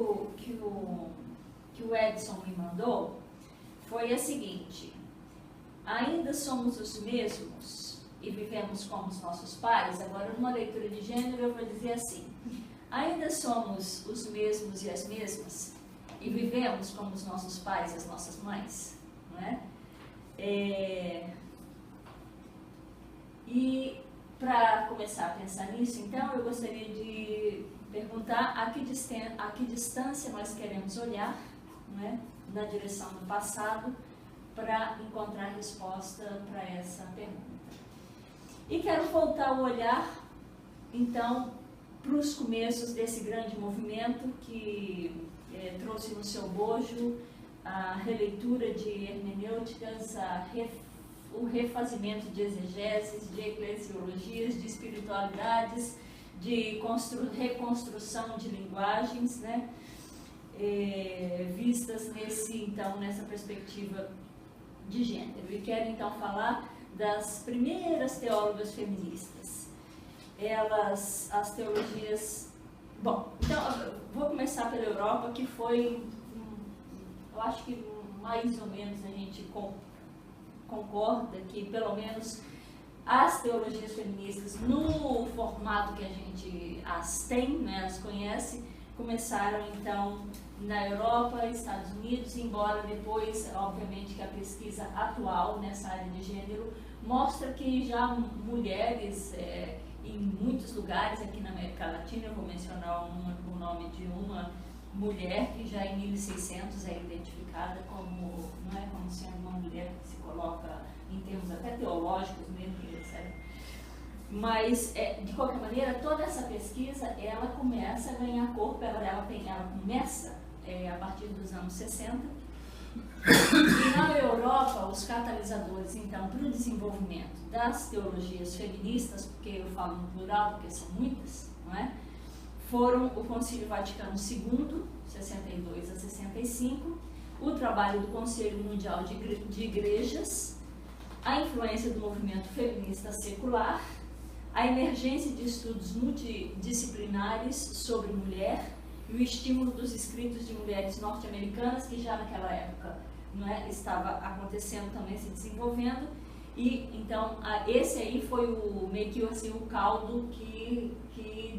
o Edson me mandou foi a seguinte: ainda somos os mesmos e vivemos como os nossos pais. Agora, numa leitura de gênero, eu vou dizer assim: ainda somos os mesmos e as mesmas e vivemos como os nossos pais e as nossas mães, não é? E para começar a pensar nisso, então, eu gostaria de perguntar a que distância nós queremos olhar, não é? Na direção do passado, para encontrar resposta para essa pergunta. E quero voltar o olhar, então, para os começos desse grande movimento que trouxe no seu bojo a releitura de hermenêuticas, o refazimento de exegeses, de eclesiologias, de espiritualidades, de reconstrução de linguagens, né? Vistas nessa perspectiva de gênero. E quero então falar das primeiras teólogas feministas. As teologias... Bom, então, vou começar pela Europa, que foi, eu acho que mais ou menos a gente concorda que, pelo menos, as teologias feministas, no formato que a gente as tem, né, as conhece, começaram, então, na Europa, Estados Unidos, embora depois, obviamente, que a pesquisa atual nessa área de gênero mostra que já mulheres em muitos lugares aqui na América Latina, eu vou mencionar o nome de uma mulher que já em 1600 é identificada como, não é, como sendo uma mulher que se coloca em termos até teológicos mesmo, etc. Mas, de qualquer maneira, toda essa pesquisa, ela começa a ganhar corpo, ela começa a partir dos anos 60. E na Europa, os catalisadores, então, para o desenvolvimento das teologias feministas, porque eu falo no plural, porque são muitas, não é? Foram o Concílio Vaticano II, 62 a 65, o trabalho do Conselho Mundial de Igrejas, a influência do movimento feminista secular, a emergência de estudos multidisciplinares sobre mulher e o estímulo dos escritos de mulheres norte-americanas, que já naquela época, não é, estava acontecendo também, se desenvolvendo. E então esse aí foi meio que assim, o caldo que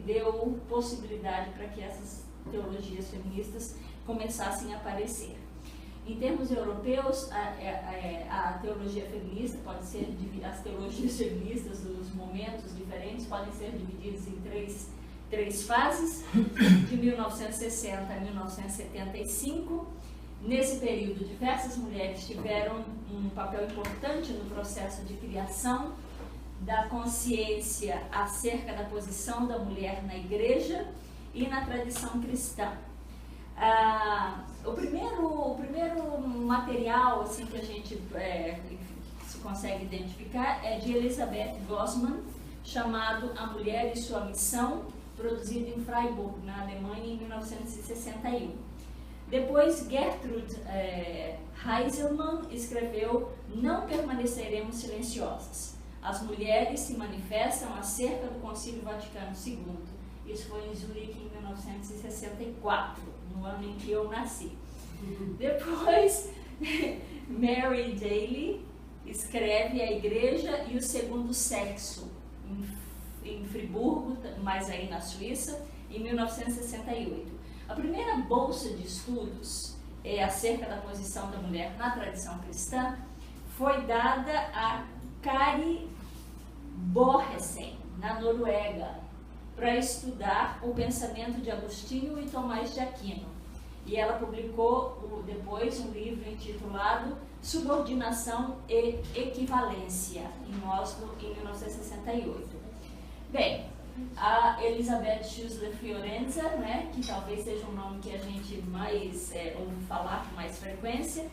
deu possibilidade para que essas teologias feministas começassem a aparecer. Em termos europeus, a teologia feminista pode ser, as teologias feministas, os momentos diferentes, podem ser divididos em três fases, de 1960 a 1975. Nesse período, diversas mulheres tiveram um papel importante no processo de criação da consciência acerca da posição da mulher na igreja e na tradição cristã. O primeiro material assim, que a gente se consegue identificar é de Elisabeth Gossmann, chamado A Mulher e Sua Missão, produzido em Freiburg, na Alemanha, em 1961. Depois, Gertrude Heiselmann escreveu Não Permaneceremos Silenciosas. As mulheres se manifestam acerca do Concílio Vaticano II. Isso foi em Zurique, em 1964, no ano em que eu nasci. Depois, Mary Daly escreve A Igreja e o Segundo Sexo, em Friburgo, mas aí na Suíça, em 1968. A primeira bolsa de estudos acerca da posição da mulher na tradição cristã foi dada a Kari Borgesen, na Noruega, para estudar o pensamento de Agostinho e Tomás de Aquino. E ela publicou depois um livro intitulado Subordinação e Equivalência, em Oslo, em 1968. Bem, a Elisabeth Schüssler-Fiorenza, né, que talvez seja um nome que a gente mais ouve falar com mais frequência.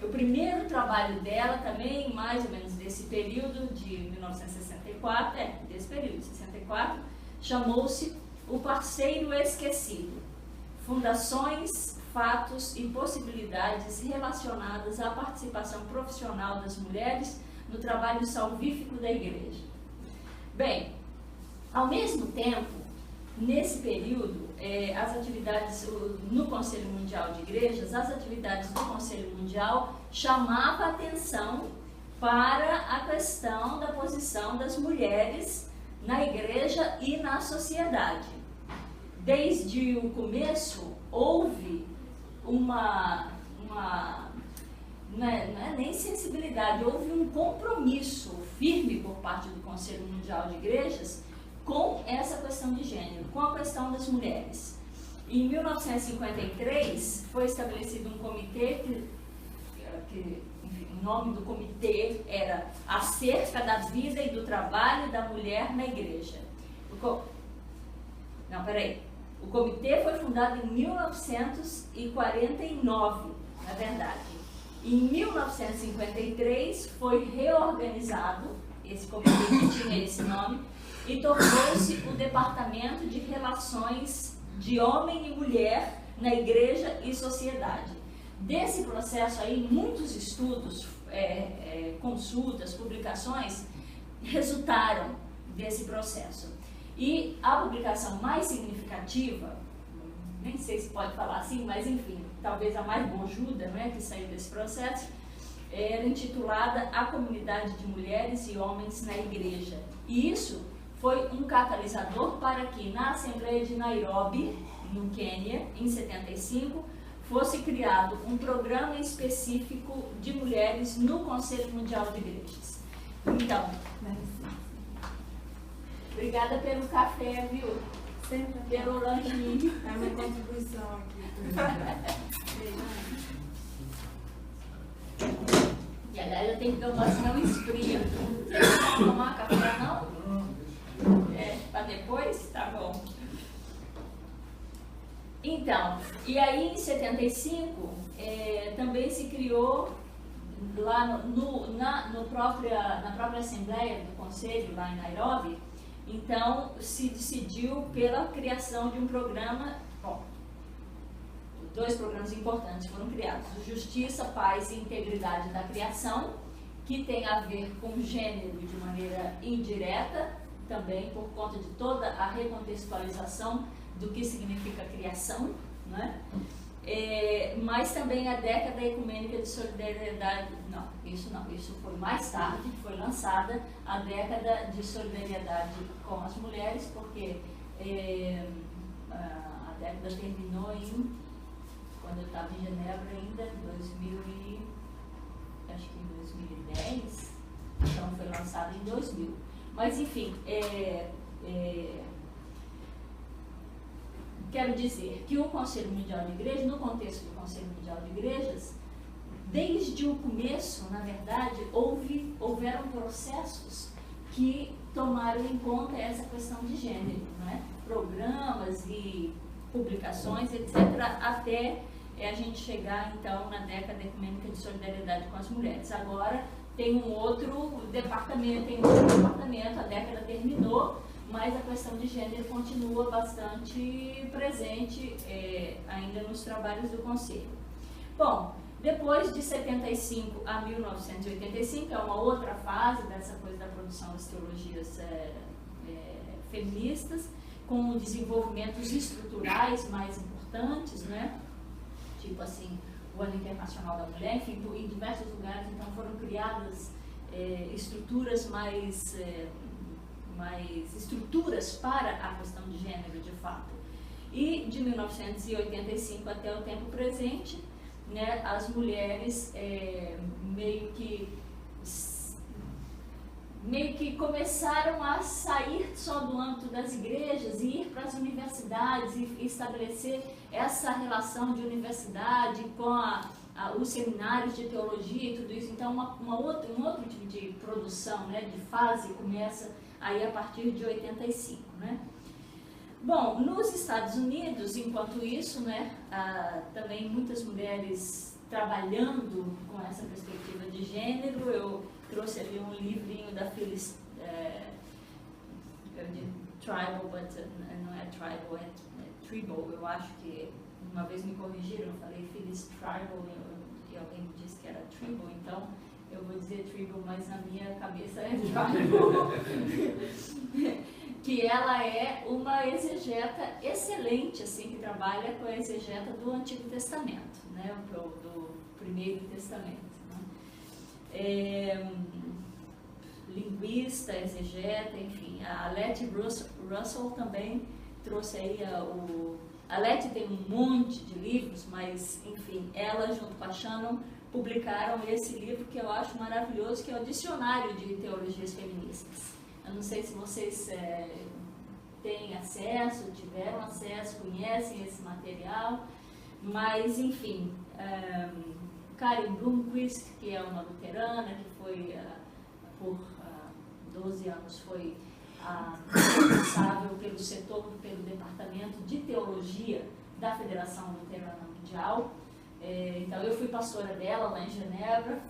O primeiro trabalho dela também, mais ou menos desse período, de 1964, desse período, 64, chamou-se O Parceiro Esquecido, Fundações, Fatos e Possibilidades relacionadas à participação profissional das mulheres no trabalho salvífico da Igreja. Bem, ao mesmo tempo, nesse período, as atividades no Conselho Mundial de Igrejas, as atividades do Conselho Mundial chamavam a atenção para a questão da posição das mulheres na igreja e na sociedade. Desde o começo, houve não é nem sensibilidade, houve um compromisso firme por parte do Conselho Mundial de Igrejas com essa questão de gênero, com a questão das mulheres. Em 1953, foi estabelecido um comitê que enfim, o nome do comitê era Acerca da Vida e do Trabalho da Mulher na Igreja. O comitê foi fundado em 1949, na verdade. Em 1953, foi reorganizado, esse comitê que tinha esse nome, e tornou-se o Departamento de Relações de Homem e Mulher na Igreja e Sociedade. Desse processo aí, muitos estudos, consultas, publicações, resultaram desse processo. E a publicação mais significativa, nem sei se pode falar assim, mas enfim, talvez a mais bojuda, né, que saiu desse processo, era intitulada A Comunidade de Mulheres e Homens na Igreja. E isso foi um catalisador para que na Assembleia de Nairobi, no Quênia, em 75, fosse criado um programa específico de mulheres no Conselho Mundial de Igrejas. Então, obrigada pelo café, viu? Sempre pelo lanchinho. É a minha contribuição aqui. E aliás, eu tenho que tomar, senão esfria. Vocês não vão tomar café, não? Para depois? Tá bom. Então, e aí em 75, também se criou lá na própria Assembleia do Conselho, lá em Nairobi, então se decidiu pela criação de um programa, dois programas importantes foram criados, o Justiça, Paz e Integridade da Criação, que tem a ver com gênero de maneira indireta, também por conta de toda a recontextualização do que significa criação, né? Mas também a década ecumênica de solidariedade, isso foi mais tarde, foi lançada a década de solidariedade com as mulheres, porque a década terminou quando eu estava em Genebra ainda, acho que em 2010, então foi lançada em 2000. Mas enfim, quero dizer que o Conselho Mundial de Igrejas, no contexto do Conselho Mundial de Igrejas, desde o começo, na verdade, houveram processos que tomaram em conta essa questão de gênero, né? Programas e publicações, etc., até a gente chegar, então, na década ecumênica de solidariedade com as mulheres. Agora tem um outro departamento, a década terminou, mas a questão de gênero continua bastante presente ainda nos trabalhos do Conselho. Bom, depois de 75 a 1985, é uma outra fase dessa coisa da produção das teologias feministas, com desenvolvimentos estruturais mais importantes, né? Tipo assim, o Ano Internacional da Mulher, enfim, em diversos lugares, então foram criadas estruturas mais estruturas para a questão de gênero, de fato. E de 1985 até o tempo presente, né, as mulheres meio que começaram a sair só do âmbito das igrejas e ir para as universidades e estabelecer essa relação de universidade com os seminários de teologia e tudo isso. Então, um outro tipo de produção, né, de fase começa aí a partir de 85, né? Bom, nos Estados Unidos, enquanto isso, né, também muitas mulheres trabalhando com essa perspectiva de gênero. Eu trouxe ali um livrinho da Phyllis Tribal, não é Tribal, é Tribal, eu acho que uma vez me corrigiram, eu falei Phyllis Tribal e alguém me disse que era Tribal, então eu vou dizer Tribal, mas na minha cabeça é Tribal. que ela é uma exegeta excelente, assim, que trabalha com a exegeta do Antigo Testamento, né, do Primeiro Testamento. Né? Linguista, exegeta, enfim. A Letty Russell também trouxe aí a Letty tem um monte de livros, mas, enfim, ela junto com a Shannon publicaram esse livro que eu acho maravilhoso, que é o Dicionário de Teologias Feministas. Eu não sei se vocês têm acesso, tiveram acesso, conhecem esse material, mas, enfim, Karen Bloomquist, que é uma luterana, que foi, por 12 anos, foi a responsável pelo Departamento de Teologia da Federação Luterana Mundial. Então, eu fui pastora dela lá em Genebra,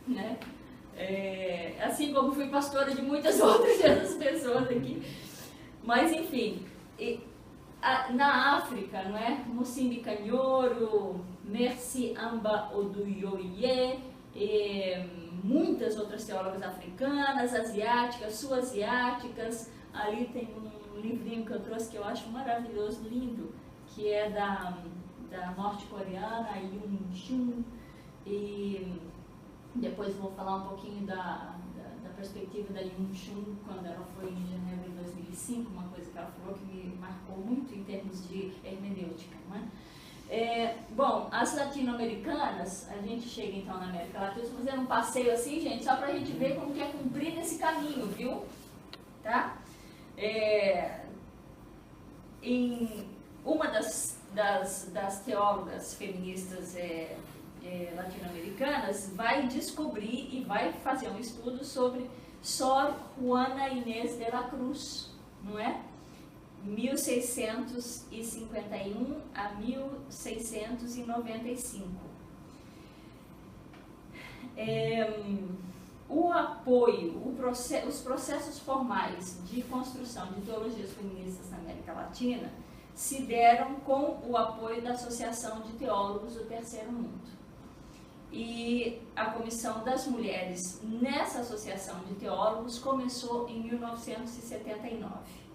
né? Assim como fui pastora de muitas outras pessoas aqui. Mas, enfim, na África, não é? Musimbi Kanyoro, Mercy Amba Oduyoye, muitas outras teólogas africanas, asiáticas, sul-asiáticas. Ali tem um livrinho que eu trouxe que eu acho maravilhoso, lindo, que é da norte-coreana Yoon Chun, e depois vou falar um pouquinho da perspectiva da Yoon Chun quando ela foi em Genebra em 2005, uma coisa que ela falou que me marcou muito em termos de hermenêutica, não é? Bom, as latino-americanas, a gente chega então na América Latina, estou fazendo um passeio assim, gente, só para a gente ver como que é cumprir nesse caminho, viu? Tá? Em uma das teólogas feministas latino-americanas vai descobrir e vai fazer um estudo sobre Sor Juana Inés de la Cruz, não é? 1651 a 1695. O apoio, os processos formais de construção de teologias feministas na América Latina se deram com o apoio da Associação de Teólogos do Terceiro Mundo. E a Comissão das Mulheres nessa Associação de Teólogos começou em 1979.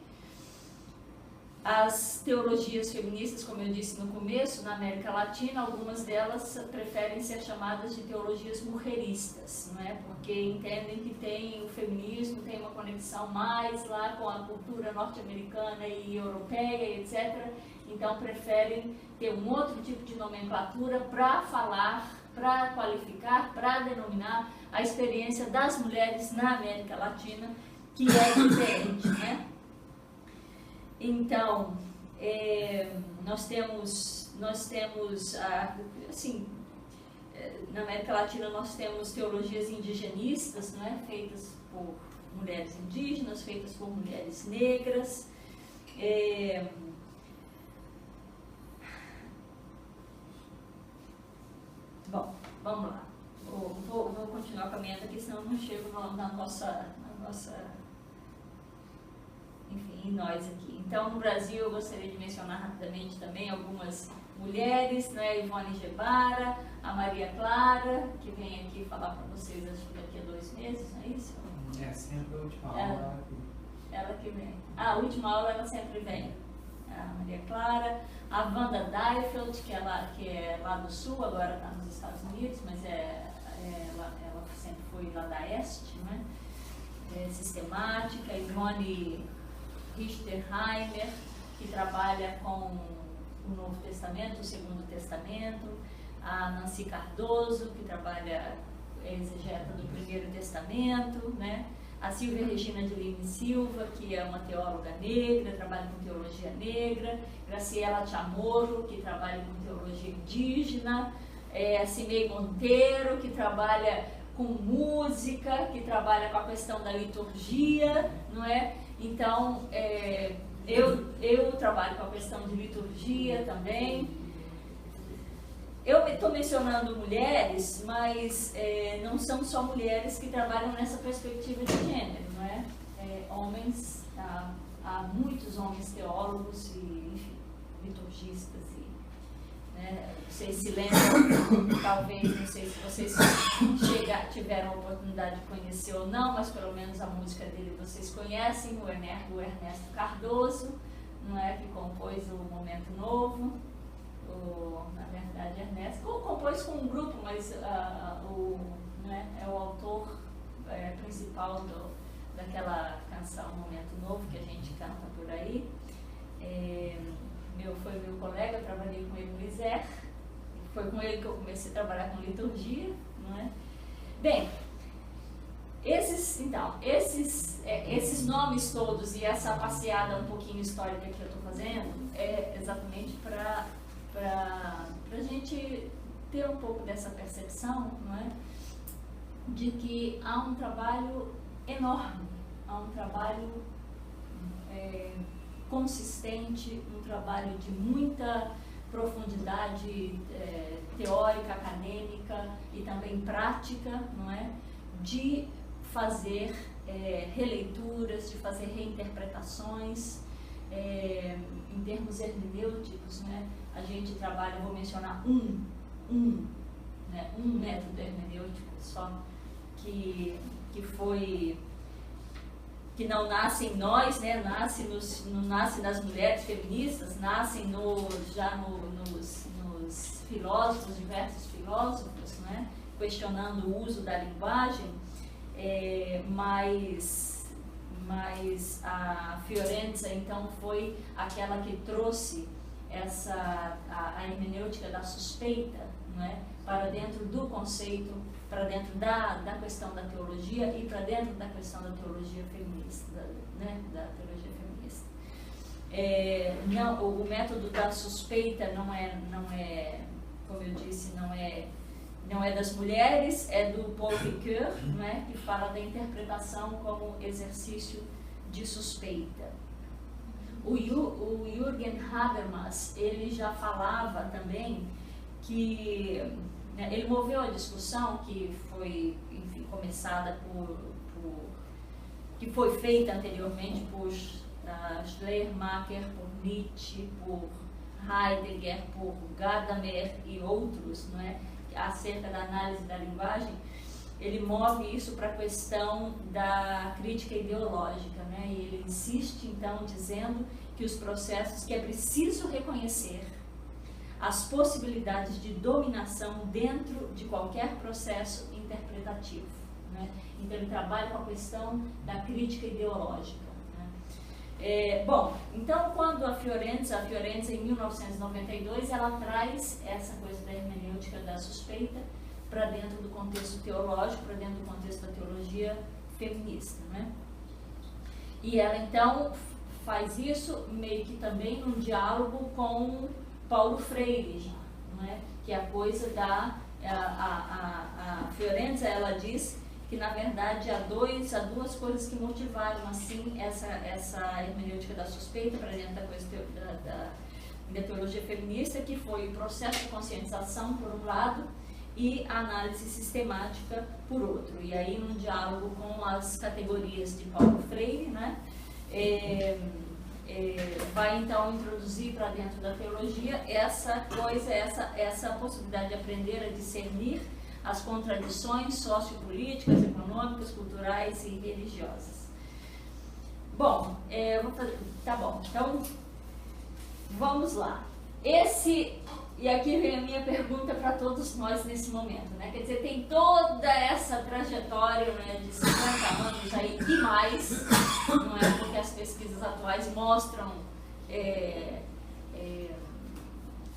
As teologias feministas, como eu disse no começo, na América Latina, algumas delas preferem ser chamadas de teologias mulheristas, não é? Porque entendem que o feminismo tem uma conexão mais lá com a cultura norte-americana e europeia, etc. Então preferem ter um outro tipo de nomenclatura para falar, para qualificar, para denominar a experiência das mulheres na América Latina, que é diferente, né? Então, nós temos assim, na América Latina nós temos teologias indigenistas, não é? Feitas por mulheres indígenas, feitas por mulheres negras. Bom, vamos lá. Vou continuar caminhando aqui, senão eu não chego na nossa enfim, nós aqui. Então, no Brasil, eu gostaria de mencionar rapidamente também algumas mulheres, né? Ivone Gebara, a Maria Clara, que vem aqui falar para vocês, acho que daqui a 2 meses, não é isso? Sempre a última aula. Ela que vem. A última aula ela sempre vem. A Maria Clara, a Wanda Deifeld, que é lá do Sul, agora está nos Estados Unidos, mas ela sempre foi lá da Este, né? Sistemática. Ivone Richterheimer, que trabalha com o Novo Testamento, o Segundo Testamento. A Nancy Cardoso, que trabalha exegeta do Primeiro Testamento, né? A Silvia Regina de Lima e Silva, que é uma teóloga negra, trabalha com teologia negra. Graciela Chamorro, que trabalha com teologia indígena. A Cimei Monteiro, que trabalha com música, que trabalha com a questão da liturgia, não é? Então, eu trabalho com a questão de liturgia também. Eu estou mencionando mulheres, mas não são só mulheres que trabalham nessa perspectiva de gênero, não é? Homens, há muitos homens teólogos e, enfim, liturgistas né? Vocês se lembram, talvez, não sei se vocês tiveram a oportunidade de conhecer ou não, mas pelo menos a música dele vocês conhecem, o Ernesto Cardoso, não é, que compôs o Momento Novo. Na verdade, Ernesto compôs com um grupo, mas né, é o autor principal daquela canção Momento Novo que a gente canta por aí. Foi meu colega, eu trabalhei com ele no ISER, foi com ele que eu comecei a trabalhar com liturgia, não é? Bem, esses nomes todos e essa passeada um pouquinho histórica que eu estou fazendo é exatamente para a gente ter um pouco dessa percepção, não é? De que há um trabalho enorme, há um trabalho consistente, um trabalho de muita profundidade teórica, acadêmica e também prática, não é? De fazer releituras, de fazer reinterpretações em termos hermenêuticos, né? A gente trabalha, vou mencionar um método hermenêutico só que não nasce em nós, né? Não nasce nas mulheres feministas, nasce já nos filósofos, diversos filósofos, né? Questionando o uso da linguagem, mas a Fiorenza então foi aquela que trouxe a hermenêutica da suspeita, não é? Para dentro do conceito, para dentro da questão da teologia e para dentro da questão da teologia feminista, né? Da teologia feminista. O método da suspeita não é, como eu disse, não é das mulheres, é do Paul Ricoeur, não é? Que fala da interpretação como exercício de suspeita. O Jürgen Habermas, ele já falava também que ele moveu a discussão que foi, enfim, começada que foi feita anteriormente por Schleiermacher, por Nietzsche, por Heidegger, por Gadamer e outros, não é? Acerca da análise da linguagem. Ele move isso para a questão da crítica ideológica, né? E ele insiste, então, dizendo que os processos, que é preciso reconhecer as possibilidades de dominação dentro de qualquer processo interpretativo, né? Então, ele trabalha com a questão da crítica ideológica, né? Bom, então, quando a Fiorenza em 1992, ela traz essa coisa da hermenêutica da suspeita para dentro do contexto teológico, para dentro do contexto da teologia feminista, né? E ela, então, faz isso meio que também num diálogo com Paulo Freire, não é? Que é a coisa a Fiorenza, ela diz que, na verdade, há duas coisas que motivaram, assim, essa hermenêutica da suspeita para dentro da coisa da teologia feminista, que foi o processo de conscientização, por um lado, e a análise sistemática, por outro. E aí, num diálogo com as categorias de Paulo Freire, né? Vai então introduzir para dentro da teologia essa possibilidade de aprender a discernir as contradições sociopolíticas, econômicas, culturais e religiosas. Bom, tá bom, então vamos lá. E aqui vem a minha pergunta para todos nós nesse momento, né? Quer dizer, tem toda essa trajetória, né, de 50 anos aí e mais, não é? Porque as pesquisas atuais mostram,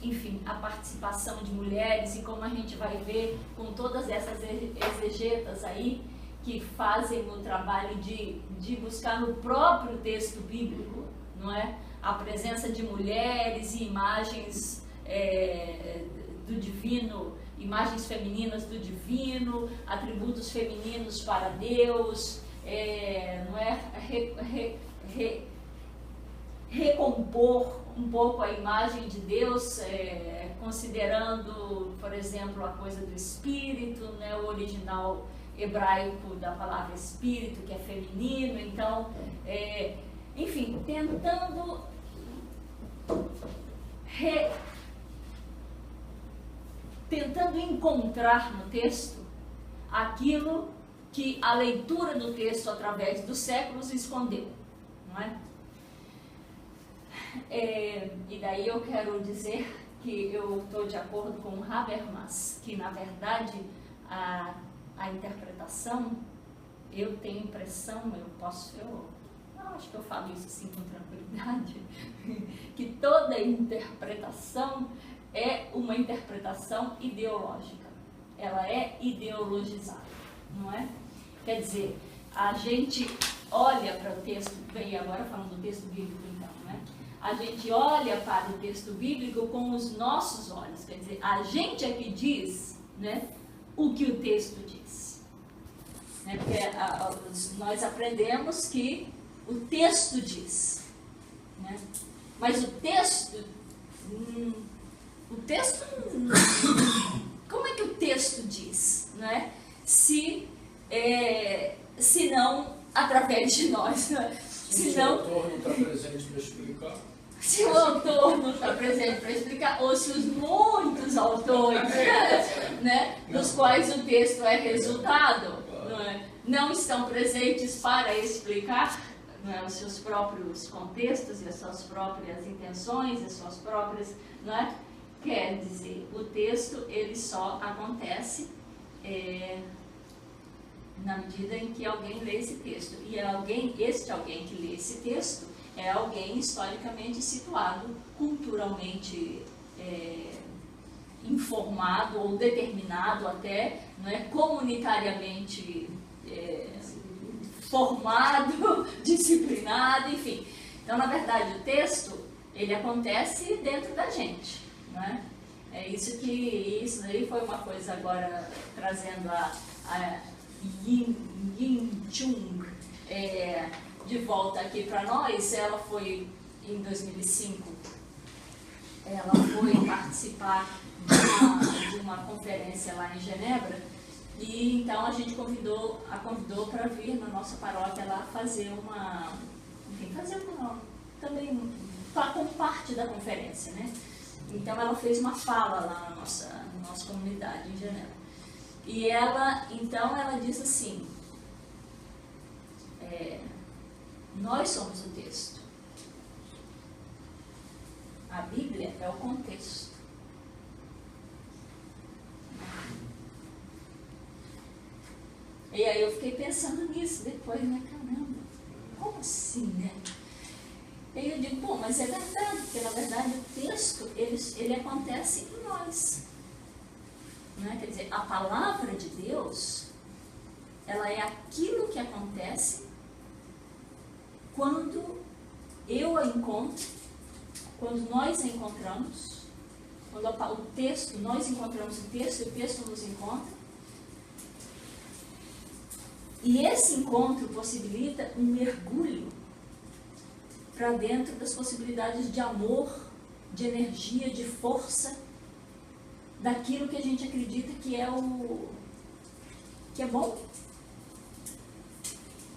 enfim, a participação de mulheres e como a gente vai ver com todas essas exegetas aí que fazem o trabalho de buscar no próprio texto bíblico, não é? A presença de mulheres e imagens do divino, imagens femininas do divino, atributos femininos para Deus, não é? Recompor um pouco a imagem de Deus, considerando, por exemplo, a coisa do espírito, né? O original hebraico da palavra espírito, que é feminino. Então, enfim, tentando tentando encontrar no texto aquilo que a leitura do texto através dos séculos escondeu, não é? E daí eu quero dizer que eu estou de acordo com Habermas, que na verdade a interpretação, eu tenho impressão, eu acho que eu falo isso assim com tranquilidade, que toda interpretação é uma interpretação ideológica, ela é ideologizada, não é? Quer dizer, a gente olha para o texto, bem, agora falando do texto bíblico então, né? A gente olha para o texto bíblico com os nossos olhos, quer dizer, a gente é que diz, né, o que o texto diz. Né? Porque nós aprendemos que o texto diz, né? Mas o texto, como é que o texto diz, né? Se não através de nós, né? Se o autor não está presente para explicar. Se o autor não está presente para explicar, ou se os muitos autores, né, dos quais o texto é resultado, não estão presentes para explicar, não é, os seus próprios contextos e as suas próprias intenções, as suas próprias, não é? Quer dizer, o texto ele só acontece na medida em que alguém lê esse texto. E alguém que lê esse texto é alguém historicamente situado, culturalmente informado ou determinado até, não é, comunitariamente formado, disciplinado, enfim. Então, na verdade, o texto, ele acontece dentro da gente, não é? Isso daí foi uma coisa agora trazendo a Yin Chung de volta aqui para nós. Ela foi, em 2005, ela foi participar de uma conferência lá em Genebra, e então a gente convidou para vir na nossa paróquia lá fazer também como parte da conferência, né? Então ela fez uma fala lá na nossa comunidade em Genebra. E ela diz assim, nós somos o texto. A Bíblia é o contexto. E aí eu fiquei pensando nisso depois, né? Caramba, como assim, né? E aí eu digo, bom, mas é verdade, porque na verdade o texto, ele acontece em nós. Né? Quer dizer, a palavra de Deus, ela é aquilo que acontece quando eu a encontro, quando nós a encontramos, quando nós encontramos o texto e o texto nos encontra. E esse encontro possibilita um mergulho para dentro das possibilidades de amor, de energia, de força, daquilo que a gente acredita que é bom,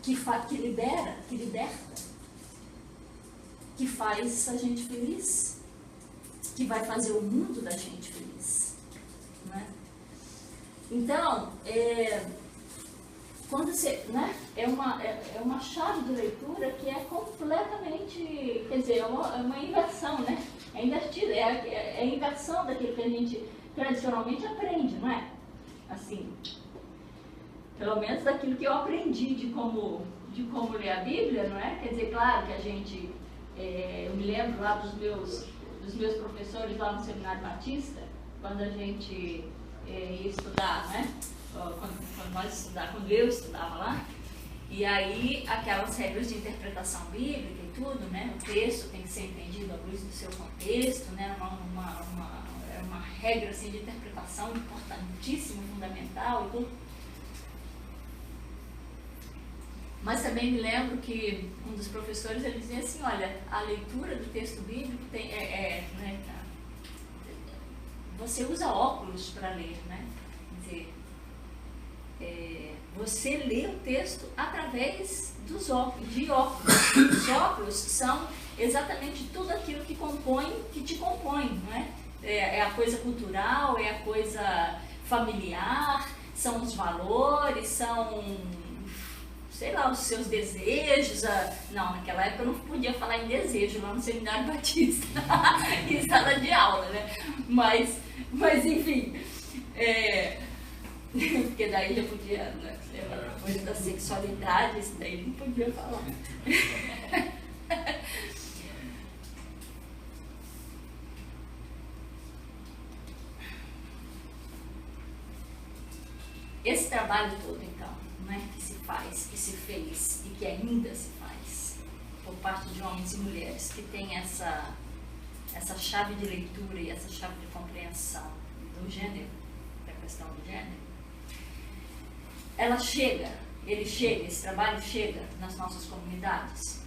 que libera, que liberta, que faz a gente feliz, que vai fazer o mundo da gente feliz, né? Então, quando você, né, é uma chave de leitura que é completamente, quer dizer, é uma inversão, né? É invertida, é a inversão daquilo que a gente tradicionalmente aprende, não é? Assim, pelo menos daquilo que eu aprendi de como ler a Bíblia, não é? Quer dizer, claro que a gente, eu me lembro lá dos meus professores lá no Seminário Batista, quando a gente ia estudar, né? Quando eu estudava lá, e aí aquelas regras de interpretação bíblica e tudo, né? O texto tem que ser entendido à luz do seu contexto, né? Uma regra assim, de interpretação importantíssima, fundamental e tudo. Mas também me lembro que um dos professores, ele dizia assim, olha, a leitura do texto bíblico né, você usa óculos para ler, né? Quer dizer, você lê o texto através dos óculos, de óculos. Os óculos são exatamente tudo aquilo que te compõe, não é? É a coisa cultural, é a coisa familiar, são os valores, são, sei lá, os seus desejos. Não, naquela época eu não podia falar em desejo lá no Seminário Batista, em sala de aula, né? Mas enfim, porque daí já podia, né, coisa da sexualidade, isso daí não podia falar. Esse trabalho todo, então, né, que se faz, que se fez e que ainda se faz por parte de homens e mulheres que têm essa chave de leitura e essa chave de compreensão do gênero, da questão do gênero, esse trabalho chega nas nossas comunidades.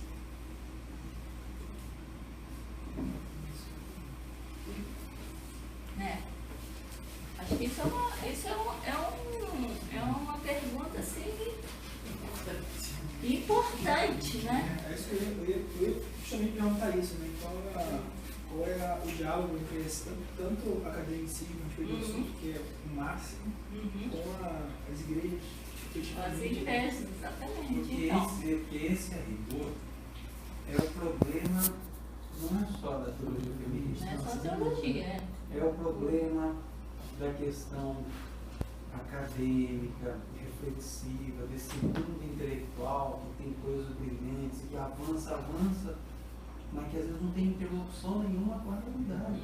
Né? Acho que isso é uma pergunta assim, importante, né? Eu ia justamente perguntar isso, né? Qual é o diálogo entre tanto academicismo, a gente fez um que é o máximo, com as igrejas. As igrejas, exatamente. Porque esse rigor é o problema, não é só da teologia feminista. Não é só teologia, é o problema da questão acadêmica, reflexiva, desse mundo intelectual que tem coisas brilhantes, que avança, mas que às vezes não tem interlocução nenhuma com a realidade.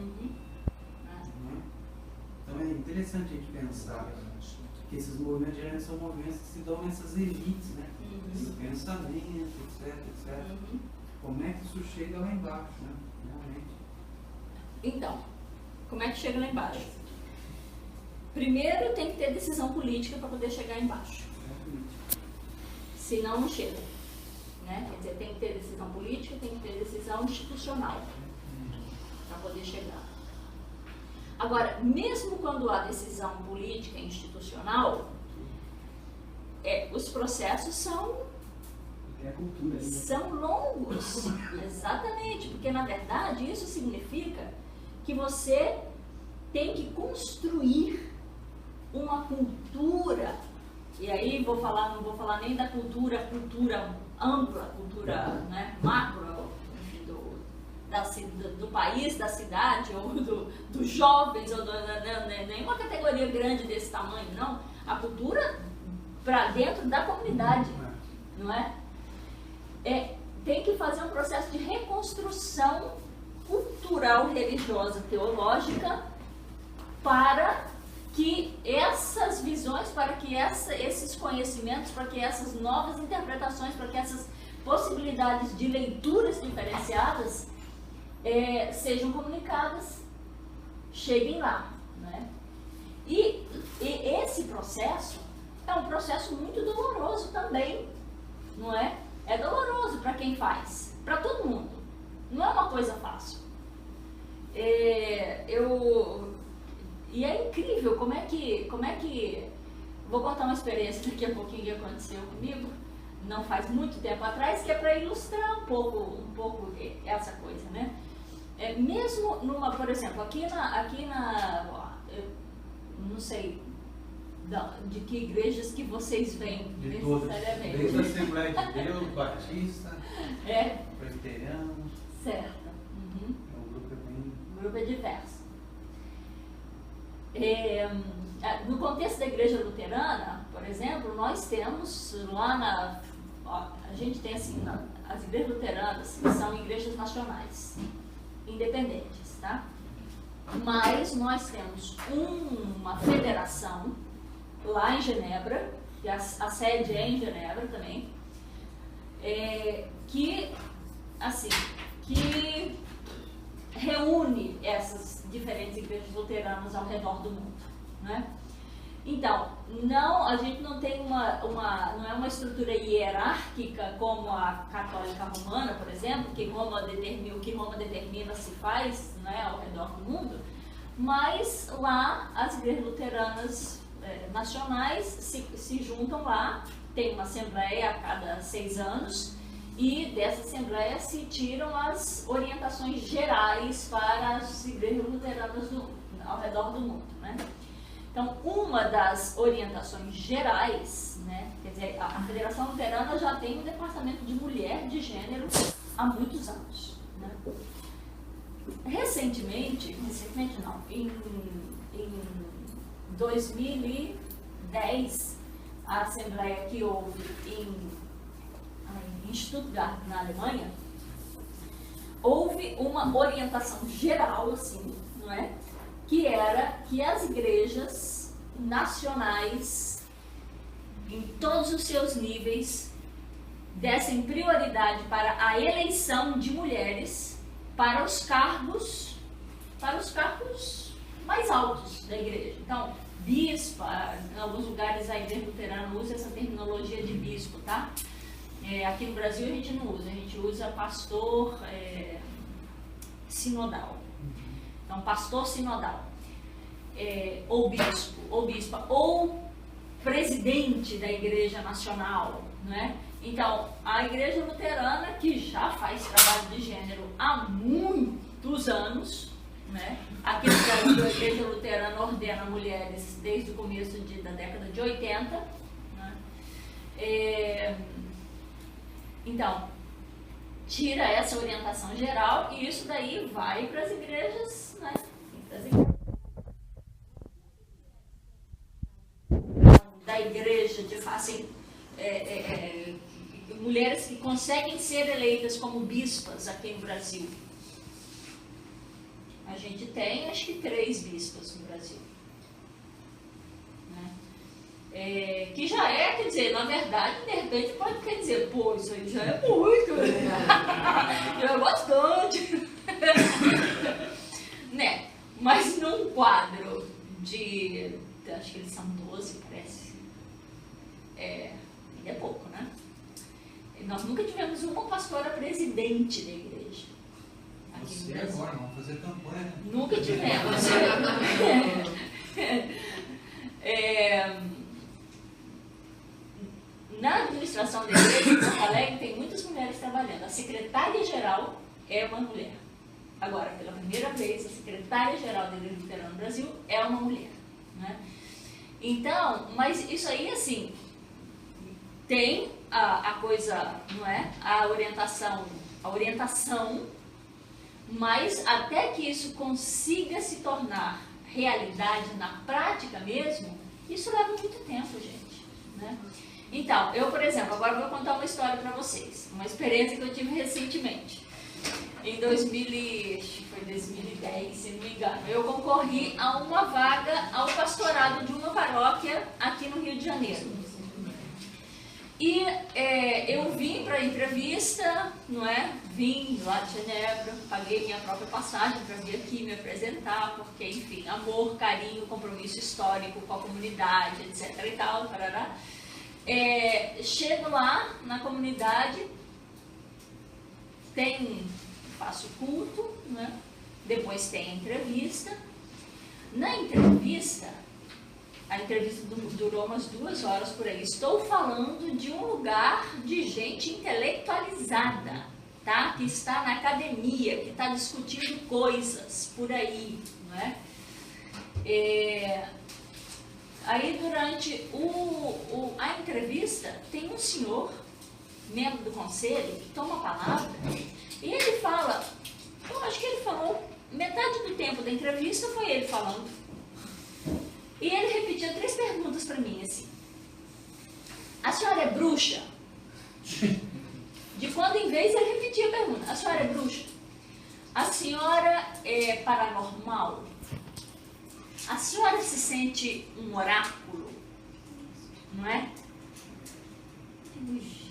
Então é interessante a gente pensar que esses movimentos geralmente são movimentos que se dão nessas elites, né? Esse pensamento, etc. Como é que isso chega lá embaixo, né? Realmente. Então, como é que chega lá embaixo? Primeiro tem que ter decisão política para poder chegar embaixo. Senão não chega. Né? Quer dizer, tem que ter decisão política, tem que ter decisão institucional para poder chegar. Agora, mesmo quando há decisão política e institucional, os processos são longos. Exatamente, porque na verdade isso significa que você tem que construir uma cultura, e aí não vou falar nem da cultura ampla, cultura, né, macro, enfim, do país, da cidade, ou dos jovens, ou nenhuma categoria grande desse tamanho, não. A cultura para dentro da comunidade, não é? Tem que fazer um processo de reconstrução cultural, religiosa, teológica, para que essas visões, para que esses conhecimentos, para que essas novas interpretações, para que essas possibilidades de leituras diferenciadas sejam comunicadas, cheguem lá, né? E esse processo é um processo muito doloroso também, não é? É doloroso para quem faz, para todo mundo. Não é uma coisa fácil. E é incrível como é que... Vou contar uma experiência daqui a pouquinho que aconteceu comigo, não faz muito tempo atrás, que é para ilustrar um pouco essa coisa, né? Mesmo por exemplo, aqui na não sei de que igrejas que vocês vêm necessariamente. Desde a Assembleia de Deus, Batista, Presbiteriano. Certo. O grupo é diverso. No contexto da igreja luterana, por exemplo, nós temos lá a gente tem assim, as igrejas luteranas, que são igrejas nacionais, independentes, tá? Mas nós temos uma federação lá em Genebra, que a sede é em Genebra também, que reúne essas diferentes igrejas luteranas ao redor do mundo, né? Então, a gente não tem não é uma estrutura hierárquica como a católica romana, por exemplo, que o que Roma determina se faz, né, ao redor do mundo, mas lá as igrejas luteranas nacionais se juntam lá, tem uma assembleia a cada 6 anos, e dessa assembleia se tiram as orientações gerais para as igrejas luteranas ao redor do mundo, né? Então, uma das orientações gerais, né, quer dizer, a Federação Luterana já tem um departamento de mulher, de gênero, há muitos anos, né? Recentemente não, em 2010, a assembleia que houve em Stuttgart, na Alemanha, houve uma orientação geral, assim, não é? Que era que as igrejas nacionais, em todos os seus níveis, dessem prioridade para a eleição de mulheres para os cargos mais altos da igreja. Então, bispa, em alguns lugares a igreja luterana usa essa terminologia de bispo, tá? Aqui no Brasil a gente não usa, a gente usa pastor sinodal. Então, pastor sinodal, ou bispo, ou bispa, ou presidente da igreja nacional, né? Então, a igreja luterana, que já faz trabalho de gênero há muitos anos, né? Aqui no Brasil, a igreja luterana ordena mulheres desde o começo da década de 80, né? Então, tira essa orientação geral e isso daí vai para as igrejas, né? Da igreja, de assim, mulheres que conseguem ser eleitas como bispas aqui no Brasil. A gente tem, acho que 3 bispas no Brasil. Né? Que já quer dizer, na verdade, de repente pode quer dizer, pô, isso aí já é muito, já é bastante. Né? Mas num quadro de, acho que eles são 12, parece, ainda é pouco, né? Nós nunca tivemos uma pastora presidente da igreja. Aqui Você no Brasil. agora, vamos fazer campanha. Nunca tivemos. Na administração da igreja em Porto Alegre tem muitas mulheres trabalhando. A secretária-geral é uma mulher. Agora, pela primeira vez, a secretária-geral da Igreja Luterana no Brasil é uma mulher. Né? Então, mas isso aí, assim, tem a coisa, não é? A orientação, mas até que isso consiga se tornar realidade na prática mesmo, isso leva muito tempo, gente. Né? Então, eu, por exemplo, agora vou contar uma história para vocês, uma experiência que eu tive recentemente. Em 2010, se não me engano, eu concorri a uma vaga ao pastorado de uma paróquia aqui no Rio de Janeiro. E eu vim para a entrevista, não é? Vim lá de Genebra, paguei minha própria passagem para vir aqui me apresentar, porque, enfim, amor, carinho, compromisso histórico com a comunidade, etc. e tal, parará. Chego lá na comunidade, faço culto, né? Depois tem a entrevista. Na entrevista, a entrevista durou umas 2 horas por aí. Estou falando de um lugar de gente intelectualizada, tá? Que está na academia, que está discutindo coisas por aí, não é? Aí, durante a entrevista, tem um senhor, membro do conselho, que toma a palavra e ele fala, eu acho que ele falou, metade do tempo da entrevista foi ele falando. E ele repetia 3 perguntas para mim, assim. A senhora é bruxa? De quando em vez ele repetia a pergunta. A senhora é bruxa? A senhora é paranormal? A senhora se sente um oráculo? Não é?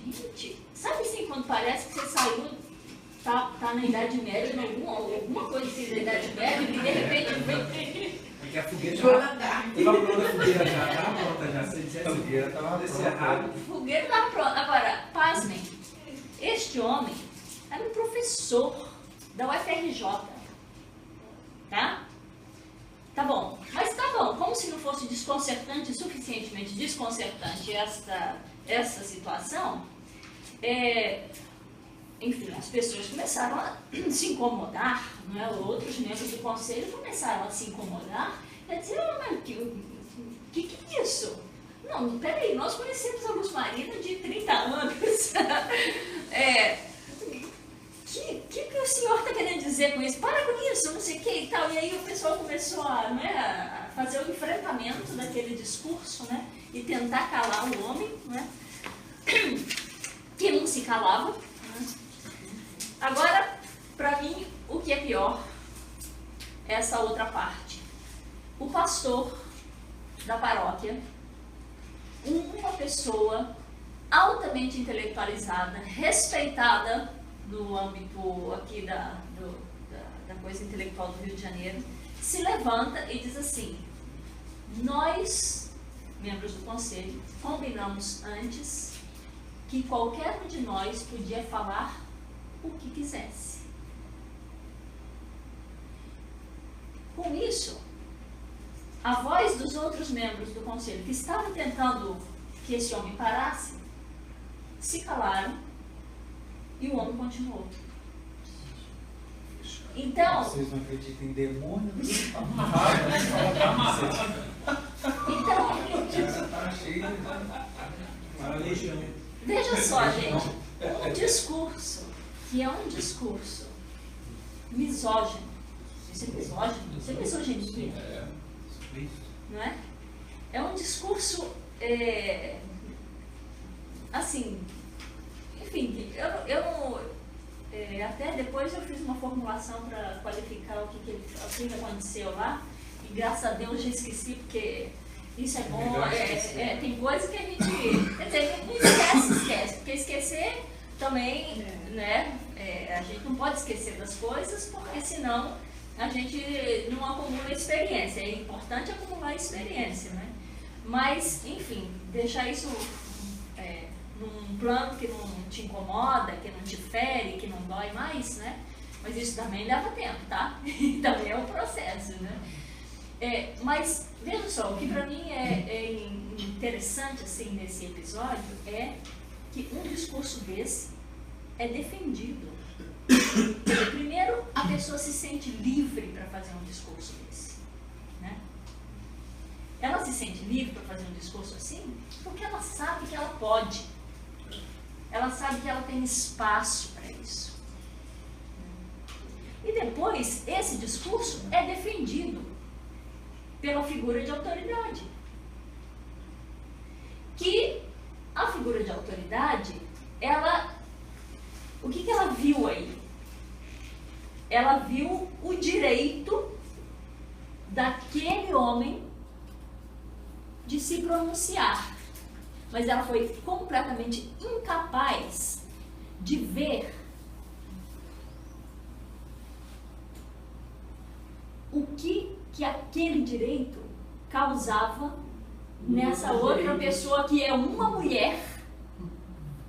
Gente, sabe assim quando parece que você saiu, tá na Idade Média, alguma coisa assim da Idade Média, e de repente vem... Porque a fogueira já estava pronta, a fogueira já estava pronta, já. Se dissesse fogueira, estava pronta. Fogueira estava pronta. Agora, pasmem, este homem era um professor da UFRJ, tá? Tá bom, mas tá bom, como se não fosse desconcertante, suficientemente desconcertante essa situação, enfim, as pessoas começaram a se incomodar, não é? Outros membros do conselho começaram a se incomodar Eu disse, mas que é isso? Não, peraí, nós conhecemos a Luz Marina de 30 anos. O que o senhor está querendo dizer com isso? Para com isso, não sei o que e tal. E aí o pessoal começou a fazer o enfrentamento daquele discurso, né? E tentar calar o homem, né? Que não se calava. Né? Agora, para mim, o que é pior é essa outra parte. O pastor da paróquia, uma pessoa altamente intelectualizada, respeitada no âmbito aqui da coisa intelectual do Rio de Janeiro, se levanta e diz assim: nós, membros do conselho, combinamos antes que qualquer um de nós podia falar o que quisesse. Com isso, a voz dos outros membros do conselho que estavam tentando que esse homem parasse, se calaram e o homem continuou. Então, vocês não acreditam em demônio? Veja só, gente, um discurso que é um discurso misógino. Isso é misógino? Isso é misoginia. Não é? É um discurso, assim, enfim, até depois eu fiz uma formulação para qualificar o que aconteceu lá, e graças a Deus já esqueci, porque isso é bom, tem coisa que a gente, quer dizer, não esquece, porque esquecer também, né, a gente não pode esquecer das coisas, porque senão a gente não acumula experiência. É importante acumular experiência, né? Mas, enfim, deixar isso num plano que não te incomoda, que não te fere, que não dói mais, né? Mas isso também leva tempo, tá? Também é um processo, né? Mas, veja só, o que para mim é interessante, assim, nesse episódio é que um discurso desse é defendido. Primeiro, a pessoa se sente livre para fazer um discurso desse, né? Ela se sente livre para fazer um discurso assim porque ela sabe que ela pode, ela sabe que ela tem espaço para isso. E depois, esse discurso é defendido pela figura de autoridade, que a figura de autoridade, o que ela viu aí? Ela viu o direito daquele homem de se pronunciar, mas ela foi completamente incapaz de ver o que aquele direito causava nessa outra pessoa, que é uma mulher,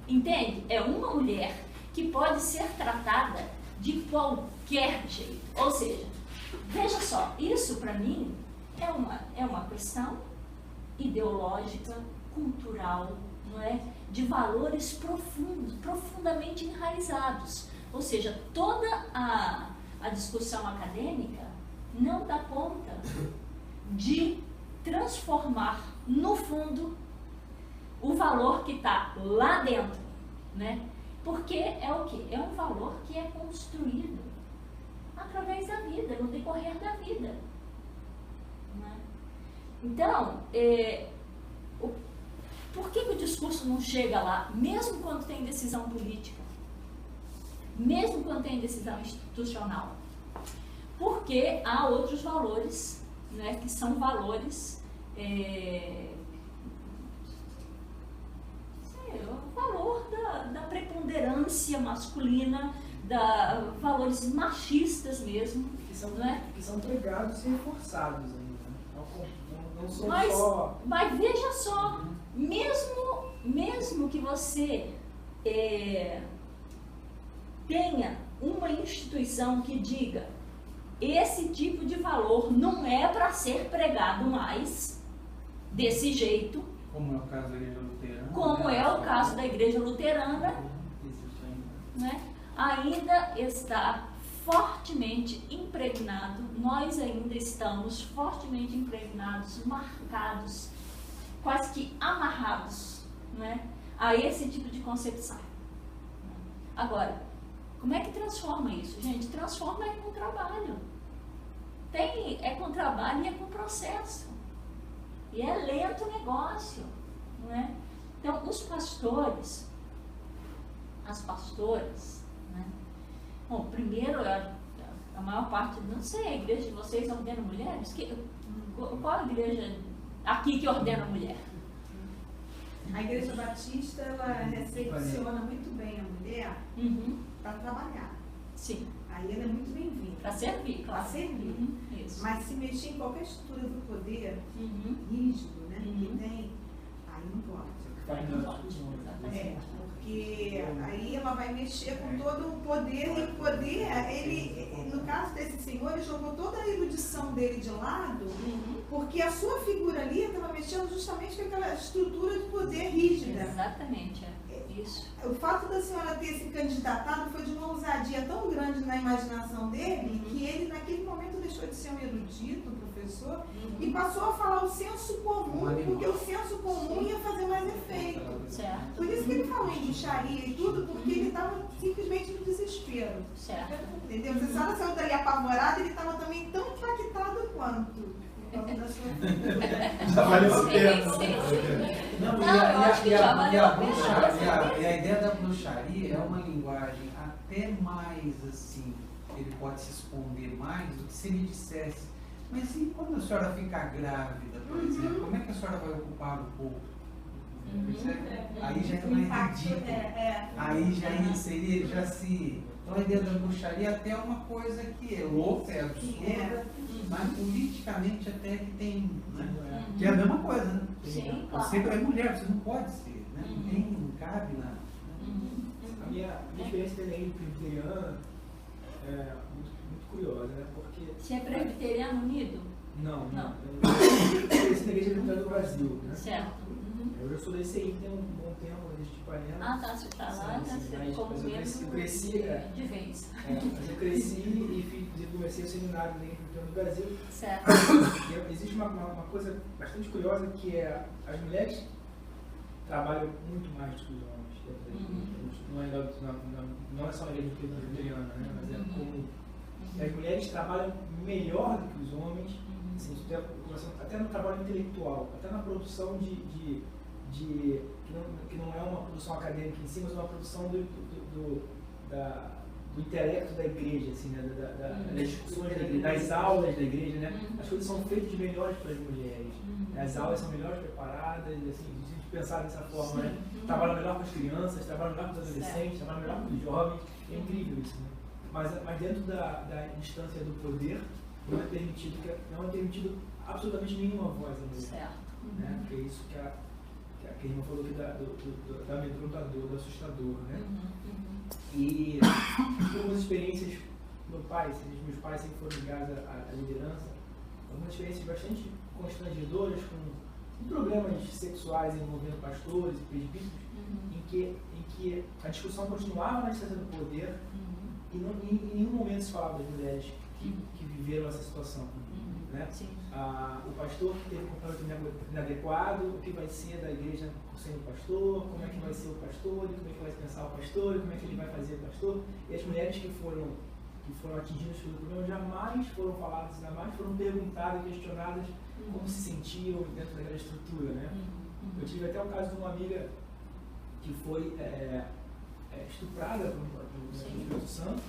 entende? É uma mulher que pode ser tratada de qualquer jeito. Ou seja, veja só, isso para mim é uma questão ideológica, cultural, não é? De valores profundos, profundamente enraizados. Ou seja, toda a discussão acadêmica não dá conta de transformar no fundo o valor que está lá dentro, né? Porque é o quê? É um valor que é construído através da vida, no decorrer da vida. Né? Então, por que o discurso não chega lá, mesmo quando tem decisão política? Mesmo quando tem decisão institucional? Porque há outros valores, né, que são valores, o valor da preponderância masculina, valores machistas mesmo. Que são pregados e reforçados ainda. Não são só... Mas veja só, mesmo que você tenha uma instituição que diga esse tipo de valor não é para ser pregado mais desse jeito, como é o caso da Igreja Luterana, como é o caso da Igreja Luterana, né? Ainda está fortemente impregnado, nós ainda estamos fortemente impregnados, marcados, quase que amarrados, né, a esse tipo de concepção. Agora, como é que transforma isso? Gente, transforma é com trabalho. É com trabalho e é com processo. E é lento o negócio, não é? Então, os pastores, as pastoras, né? Bom, primeiro, a maior parte, não sei, a igreja de vocês ordena mulheres? Qual a igreja aqui que ordena mulher? A Igreja Batista, ela recepciona muito bem a mulher para trabalhar. Sim. Aí ela é muito bem-vinda. Para servir, Para claro. servir. Isso. Mas se mexer em qualquer estrutura do poder rígido, né, que tem, aí não pode. Porque aí ela vai mexer com todo o poder, e o poder, ele, no caso desse senhor, ele jogou toda a erudição dele de lado, porque a sua figura ali estava mexendo justamente com aquela estrutura de poder rígida. Exatamente, isso. O fato da senhora ter se candidatado foi de uma ousadia tão grande na imaginação dele, que ele naquele momento deixou de ser um erudito, um professor, e passou a falar o senso comum, porque o senso comum ia fazer mais efeito. Certo. Por isso que ele falou em bruxaria e tudo, porque ele estava simplesmente no desespero. Certo. Entendeu? Se a senhora saiu daí apavorada, ele estava também tão impactado quanto. Por causa da sua figura. Já valeu a pena. Não, Não, eu acho que já valeu a pena. E a ideia da bruxaria é uma linguagem até mais assim, ele pode se esconder mais do que se ele dissesse. Mas e quando a senhora ficar grávida, por exemplo, como é que a senhora vai ocupar o corpo? Aí já é mais ridículo. Aí já seria, já se. Então a ideia da bruxaria até é uma coisa que é louca, é absurda, mas politicamente até que tem. Né? Que é a mesma coisa, né? Sim, claro. Você é mulher, você não pode ser, né? Não cabe nada. A minha experiência também presbiteriana é muito curiosa, né? Porque. Você é presbiteriano unido? Não. Não. Eu cresci na Igreja Presbiteriana do Brasil, né? Certo. Eu já sou da ICI, tem um bom tempo, desde de 40. Ah, tá, você está lá, Sim, você mas como eu membro cresci, de vez. Mas eu cresci e comecei o seminário na Igreja Presbiteriana do Brasil. Certo. E existe uma coisa bastante curiosa que é as mulheres trabalham muito mais do que os homens dentro da igreja. Não é só na Igreja Presbiteriana, né? Mas é comum. E as mulheres trabalham melhor do que os homens, assim, até no trabalho intelectual, até na produção que não é uma produção acadêmica em si, mas uma produção do intelecto da igreja, assim, né? Das discussões da igreja, das aulas da igreja, né? As coisas são feitas de melhores para as mulheres. As aulas são melhores preparadas, assim, se a gente pensar dessa forma, né? Trabalham melhor com as crianças, trabalham melhor com os adolescentes, trabalham melhor com os jovens. É incrível isso, né? Mas dentro da instância do poder, não é permitido absolutamente nenhuma voz à mulher. Certo. Né? Porque é isso que a irmã falou aqui do amedrontador, do assustador, né? E algumas experiências, meus pais sempre foram ligados à liderança, algumas experiências bastante constrangedoras com problemas sexuais envolvendo pastores e presbíteros, em que a discussão continuava na instância do poder e em nenhum momento se falava das mulheres que viveram essa situação. Né? O pastor que teve um comportamento inadequado, o que vai ser da igreja sendo pastor, como é que vai ser o pastor, como é que vai pensar o pastor, como é que ele vai fazer o pastor. E as mulheres que foram atingidas pelo problema jamais foram faladas, jamais foram perguntadas, questionadas como se sentiam dentro daquela estrutura. Né? Eu tive até o caso de uma amiga que foi estuprada pelo Espírito Santo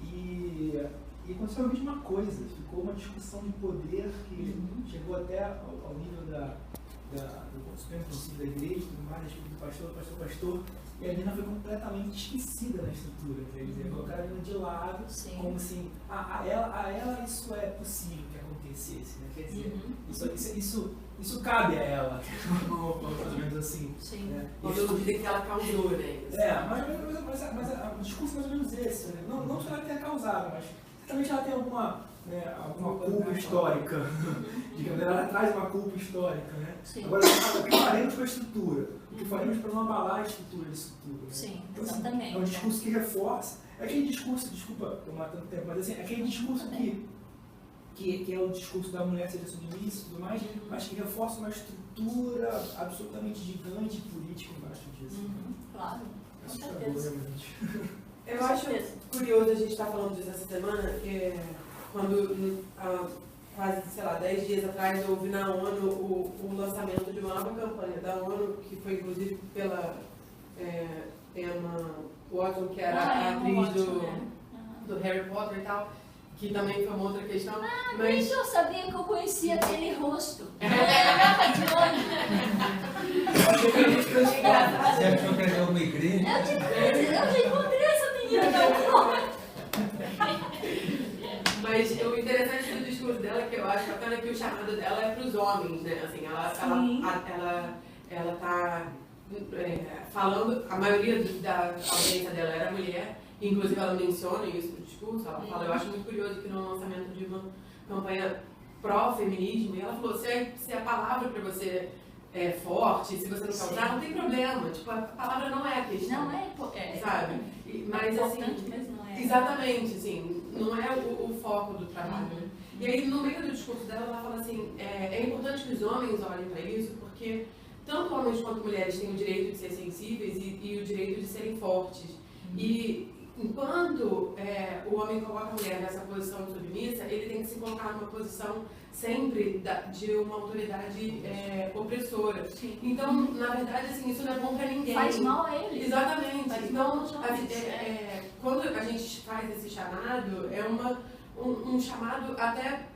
e aconteceu a mesma coisa, ficou uma discussão de poder que chegou até ao nível do Supremo Conselho da Igreja, do mais do pastor, e a menina foi completamente esquecida na estrutura, quer dizer, colocaram a menina de lado, como assim, a ela isso é possível que acontecesse, né? Quer dizer, isso cabe a ela, mais ou menos assim. Né? Eu duvidei que ela causou, né? Mas o discurso é mais ou menos esse, né? Não que ela tenha causado, mas certamente ela tem alguma culpa histórica, digamos, ela traz uma culpa histórica, né? Agora, o que faremos com a estrutura? O que faremos para não abalar a estrutura disso tudo? Né? Sim, então, assim, exatamente. é um discurso que reforça, Aquele discurso, desculpa, eu matando tempo, mas assim, aquele discurso que é o discurso da mulher ser submissa e tudo mais, mas que reforça uma estrutura absolutamente gigante política embaixo disso. Claro, É com assustador, certeza. realmente. Eu acho curioso a gente estar falando disso essa semana, quando quase, 10 dias atrás, houve na ONU o lançamento de uma nova campanha da ONU, que foi inclusive pela Emma Watson, que era a atriz do Harry Potter e tal, que também foi uma outra questão. Mas eu sabia que eu conhecia aquele rosto. Ela de onde? Você achou que era uma igreja? Eu já encontrei essa menina na rua. Mas o interessante do discurso dela, que eu acho bacana, é que o chamado dela é para os homens, né? Assim, ela tá falando, a maioria da audiência dela era mulher, inclusive ela menciona isso no discurso, ela fala, eu acho muito curioso que no lançamento de uma campanha pró-feminismo, e ela falou, se a palavra para você é forte, se você não quer usar, não tem problema, tipo, a palavra não é a questão. Não é, sabe? Mas assim, mas não é. exatamente, assim, não é o foco do trabalho, né? E aí, no meio do discurso dela, ela fala assim, é importante que os homens olhem para isso, porque tanto homens quanto mulheres têm o direito de ser sensíveis e o direito de serem fortes. E enquanto o homem coloca a mulher nessa posição de submissa, ele tem que se colocar numa posição sempre de uma autoridade opressora. Sim. Então, na verdade, assim, isso não é bom para ninguém. Faz mal a ele. Exatamente. Faz Então, mal aos homens, quando a gente faz esse chamado, é um chamado até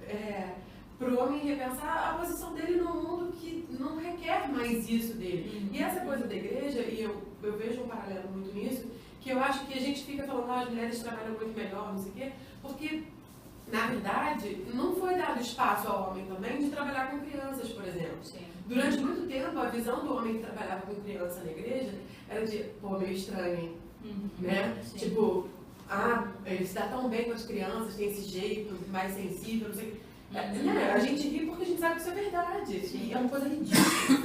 para o homem repensar a posição dele no mundo que não requer mais isso dele. E essa coisa da igreja, e eu vejo um paralelo muito nisso, que eu acho que a gente fica falando, as mulheres trabalham muito melhor, não sei o quê, porque, na verdade, não foi dado espaço ao homem também de trabalhar com crianças, por exemplo. Sim. Durante muito tempo, a visão do homem que trabalhava com criança na igreja era de, pô, meio estranho, hein? Né? Sim. Tipo, ele se dá tão bem com as crianças, tem esse jeito mais sensível, não sei. Né? A gente ri porque a gente sabe que isso é verdade. E é uma coisa ridícula.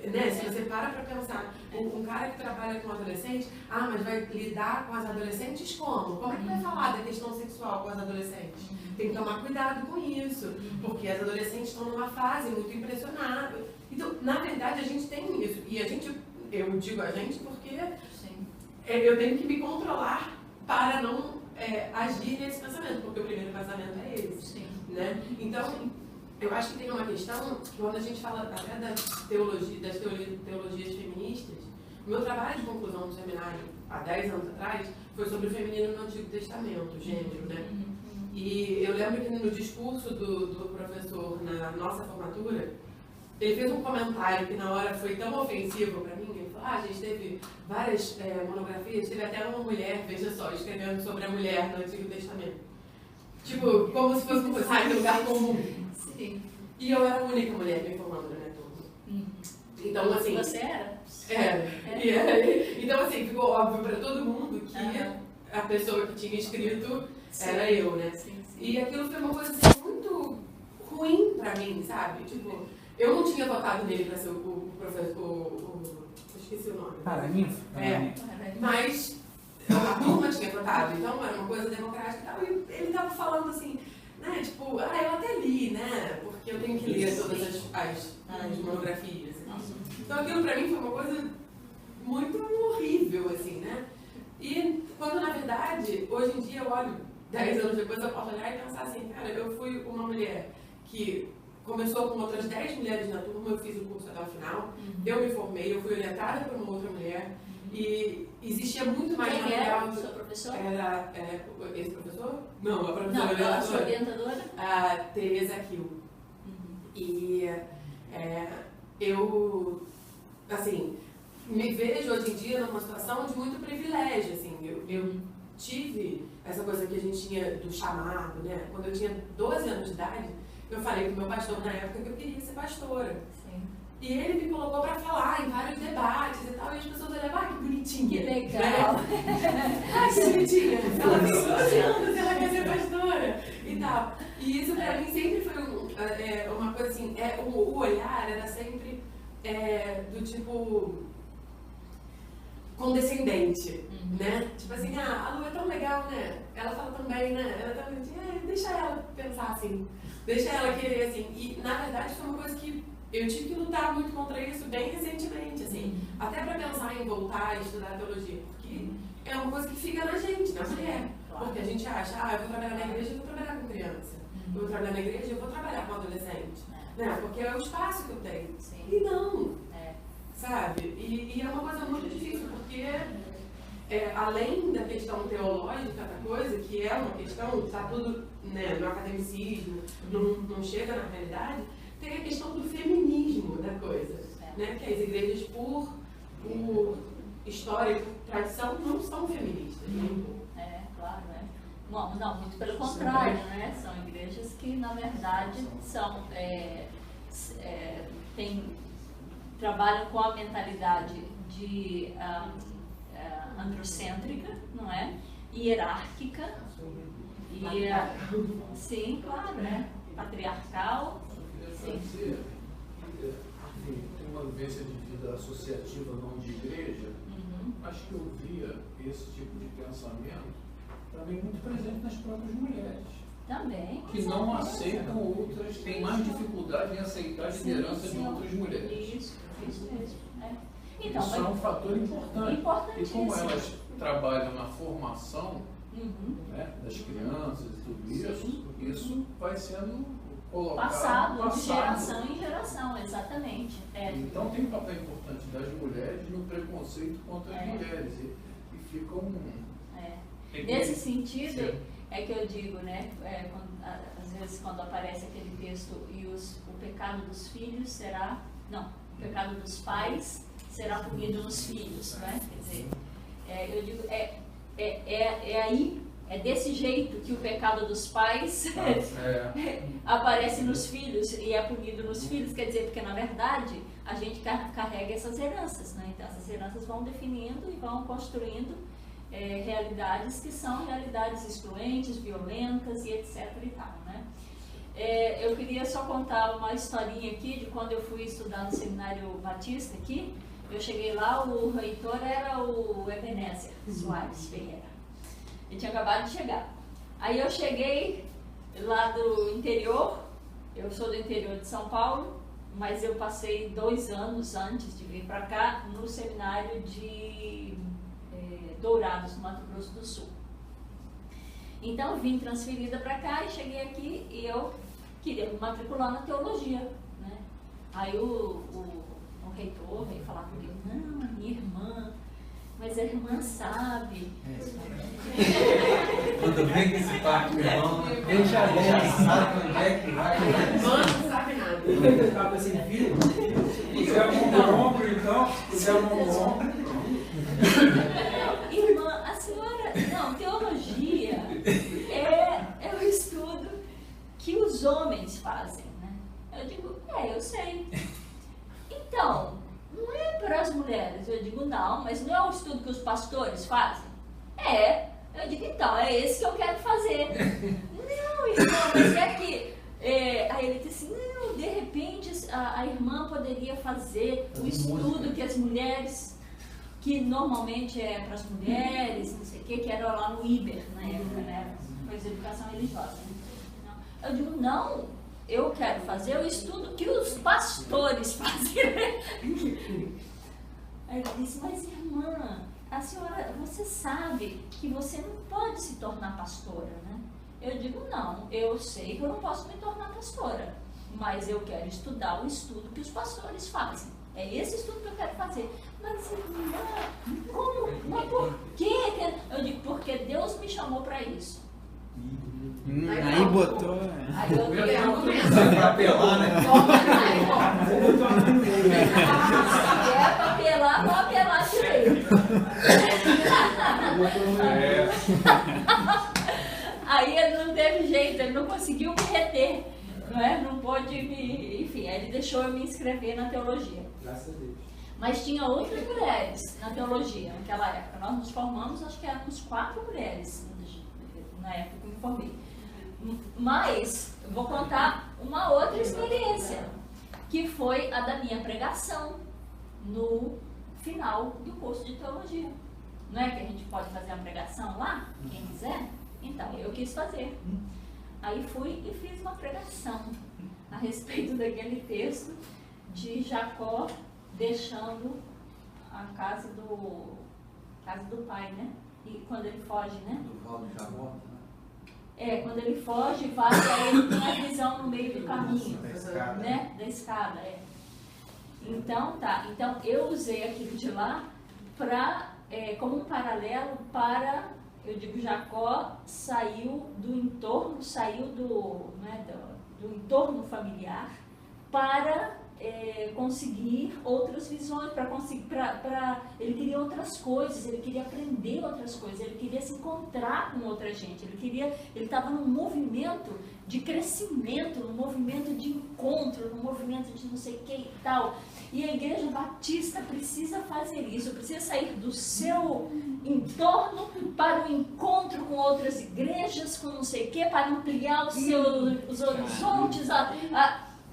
Né? Se você para pensar, um cara que trabalha com adolescente, mas vai lidar com as adolescentes como? Como é que vai falar da questão sexual com as adolescentes? Tem que tomar cuidado com isso, porque as adolescentes estão numa fase muito impressionável. Então, na verdade, a gente tem isso. E eu digo a gente porque eu tenho que me controlar para não agir nesse pensamento, porque o primeiro pensamento é esse. Sim. Né? Então, eu acho que tem uma questão que quando a gente fala até das teologias feministas, o meu trabalho de conclusão do seminário, há 10 anos atrás, foi sobre o feminino no Antigo Testamento, o gênero, né? E eu lembro que no discurso do professor na nossa formatura, ele fez um comentário que na hora foi tão ofensivo para mim. Ele falou, a gente teve várias monografias, teve até uma mulher, veja só, escrevendo sobre a mulher no Antigo Testamento. Tipo, como se fosse uma coisa de lugar comum. Sim. E eu era a única mulher me formando na minha turma. Então, assim... Você era? Então, assim, ficou óbvio para todo mundo que a pessoa que tinha escrito era eu, né? Sim. E aquilo foi uma coisa assim, muito ruim pra mim, sabe? Tipo, eu não tinha votado nele pra ser o professor... Eu esqueci o nome. Paraninfo? Mas a turma tinha votado, então era uma coisa democrática e tal. E ele tava falando assim, né? Tipo, eu até li, né? Porque eu tenho que ler todas as monografias. Então aquilo pra mim foi uma coisa muito horrível, assim, né? E quando na verdade, hoje em dia eu olho, 10 anos depois eu posso olhar e pensar assim, cara, eu fui uma mulher que começou com outras 10 mulheres na turma, eu fiz o curso até o final, eu me formei, eu fui orientada por uma outra mulher, e existia muito mais Quem era o seu professor? Era esse professor? Não, a professora Não, a sua orientadora? A Teresa Kiel. E eu, assim, me vejo hoje em dia numa situação de muito privilégio, assim, eu tive essa coisa que a gente tinha do chamado, né? Quando eu tinha 12 anos de idade, eu falei pro meu pastor na época que eu queria ser pastora. Sim. E ele me colocou para falar em vários debates e tal, e as pessoas olhavam, que bonitinha. Que legal. Que bonitinha. Ela tem 12 anos, ela quer ser pastora e tal. E isso pra mim sempre foi uma coisa assim, o olhar era sempre do tipo... condescendente, né? Tipo assim, a Lu é tão legal, né? Ela fala tão bem, né? Ela tá assim, deixa ela pensar assim, deixa ela querer assim. E na verdade foi uma coisa que eu tive que lutar muito contra isso bem recentemente, assim, até para pensar em voltar a estudar teologia, porque é uma coisa que fica na gente, na mulher. Porque a gente acha, eu vou trabalhar na igreja, eu vou trabalhar com criança. Eu vou trabalhar na igreja, eu vou trabalhar com adolescente. Né? Porque é o espaço que eu tenho. Sim. E não. Sabe? E é uma coisa muito difícil, porque além da questão teológica da coisa, que é uma questão, está tudo, né, no academicismo, não chega na realidade, tem a questão do feminismo da coisa. Né? Que as igrejas, por história e por tradição, não são feministas. Claro, né? Não, muito pelo contrário, né? São igrejas que, na verdade, trabalham com a mentalidade de androcêntrica, não é? Hierárquica. Sim, claro, né? Patriarcal. Sim. Tem uma vivência de vida associativa, não de igreja. Acho que eu via esse tipo de pensamento também muito presente nas próprias mulheres. Também. Que não aceitam outras, têm mais dificuldade em aceitar a liderança de outras mulheres. Isso mesmo. Então, isso é um fator importante. E como elas trabalham na formação das crianças e tudo isso vai sendo colocado. Passado de geração em geração, exatamente. Então tem um papel importante das mulheres no preconceito contra as mulheres. E ficam... Nesse sentido, é que eu digo, né? Às vezes quando aparece aquele texto e o pecado dos filhos será... Não, o pecado dos pais será punido nos filhos, né? Quer dizer, eu digo, aí, é desse jeito que o pecado dos pais aparece nos filhos e é punido nos filhos, quer dizer, porque na verdade a gente carrega essas heranças, né? Então essas heranças vão definindo e vão construindo realidades que são realidades excluentes, violentas e etc e tal, né? Eu queria só contar uma historinha aqui de quando eu fui estudar no Seminário Batista aqui. Eu cheguei lá, o reitor era o Ebenezer Soares Ferreira. Ele tinha acabado de chegar. Aí eu cheguei lá do interior, eu sou do interior de São Paulo, mas eu passei 2 anos antes de vir para cá no seminário de Dourados, no Mato Grosso do Sul. Então vim transferida para cá e cheguei aqui e eu queria me matricular na teologia, né? Aí o reitor veio falar comigo, não, a minha irmã, mas a irmã sabe. Quando vem com esse parque, meu irmão, deixa a gente sabe onde é que vai. A irmã não sabe nada. Eu ficava assim, filho, puser a mão no ombro, então, puser a mão no ombro. Irmã, a senhora, não, teologia é o estudo que os homens fazem, né? Eu digo, eu sei. Então, não é para as mulheres. Eu digo, não, mas não é o estudo que os pastores fazem? Eu digo, então, é esse que eu quero fazer. Não, irmão, mas é que... aí ele disse assim, não, de repente a irmã poderia fazer o estudo que as mulheres, que normalmente é para as mulheres, não sei o que era lá no IBER, na época, né? Coisa de educação religiosa. Né? Eu digo, não, eu quero fazer o estudo que os pastores fazem. Aí ele disse, mas irmã, a senhora, você sabe que você não pode se tornar pastora, né? Eu digo, não, eu sei que eu não posso me tornar pastora, mas eu quero estudar o estudo que os pastores fazem. É esse estudo que eu quero fazer. Mas irmã, como? Mas por quê? Eu digo, porque Deus me chamou para isso. Aí botou. Aí eu Vai pra apelar, né? é para apelar, vou apelar direito. Aí ele não teve jeito, ele não conseguiu me reter, não é? Não pôde me... Enfim, aí ele deixou eu me inscrever na teologia. Graças a Deus. Mas tinha outras mulheres na teologia naquela época. Nós nos formamos, acho que éramos 4 mulheres na época que eu me formei. Mas eu vou contar uma outra experiência, que foi a da minha pregação no final do curso de teologia. Não é que a gente pode fazer uma pregação lá, quem quiser? Então, eu quis fazer. Aí fui e fiz uma pregação a respeito daquele texto de Jacó deixando a casa do pai, né? E quando ele foge, né? Do Val do Jabó. Quando ele foge, vai, aí ele tem a visão no meio do caminho, Da escada. né? Da escada, Então, tá. Então, eu usei aquilo de lá como um paralelo para, eu digo, Jacó saiu do entorno, do entorno familiar para conseguir outras visões, ele queria outras coisas, ele queria aprender outras coisas, ele queria se encontrar com outra gente, ele estava num movimento de crescimento, num movimento de encontro, num movimento de não sei o que e tal. E a Igreja Batista precisa fazer isso, precisa sair do seu entorno para o encontro com outras igrejas, com não sei o que, para ampliar os horizontes,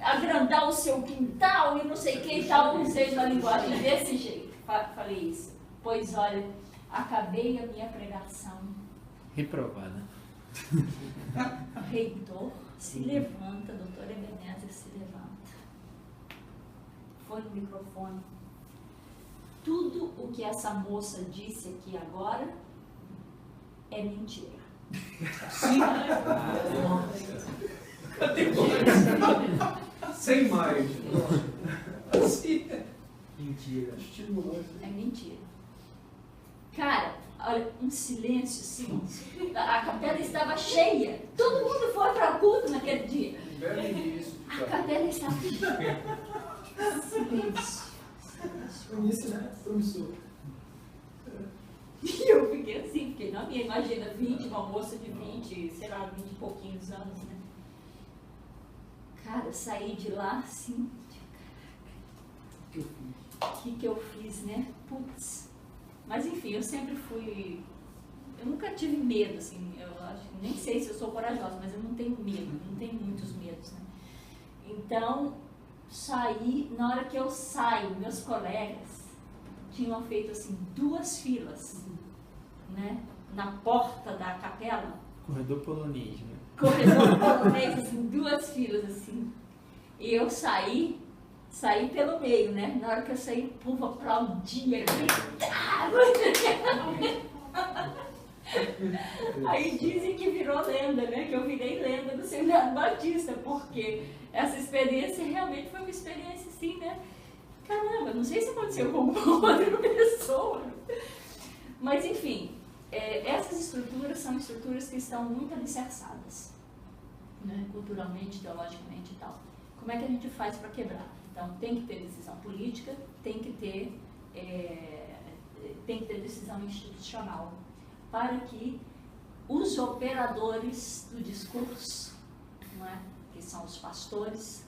agrandar o seu quintal e não sei o que e tal. Usei uma linguagem desse jeito, falei isso. Pois olha, acabei a minha pregação. Reprovada. Reitor se levanta, doutor Ebenezer se levanta. Foi no microfone. Tudo o que essa moça disse aqui agora é mentira. Sim. Sem mais. Sim. Mentira. É mentira. Cara, olha, um silêncio assim. A capela estava cheia. Todo mundo foi para o culto naquele dia. A capela estava cheia. Silêncio. Isso, né? Promissor. E eu fiquei assim, porque na minha, imagina, uma moça de 20, sei lá, 20 e pouquinhos anos, né? Cara, eu saí de lá assim, o que eu fiz, né? Putz. Mas enfim, eu sempre fui, eu nunca tive medo, assim, eu acho, nem sei se eu sou corajosa, mas eu não tenho medo, não tenho muitos medos, né? Então, saí, na hora que eu saio, meus colegas tinham feito assim 2 filas, né? Na porta da capela. Corredor polonês, né? Corredor polonês, assim, 2 filas, assim. E eu saí pelo meio, né? Na hora que eu saí, o povo aplaudia, gritava. Aí dizem que virou lenda, né? Que eu virei lenda do Seminário Batista, porque essa experiência realmente foi uma experiência assim, né? Caramba, não sei se aconteceu com outra pessoa. Mas, enfim, essas estruturas são estruturas que estão muito alicerçadas, né? Culturalmente, teologicamente e tal. Como é que a gente faz para quebrar? Então, tem que ter decisão política, tem que ter decisão institucional, para que os operadores do discurso, não é? Que são os pastores,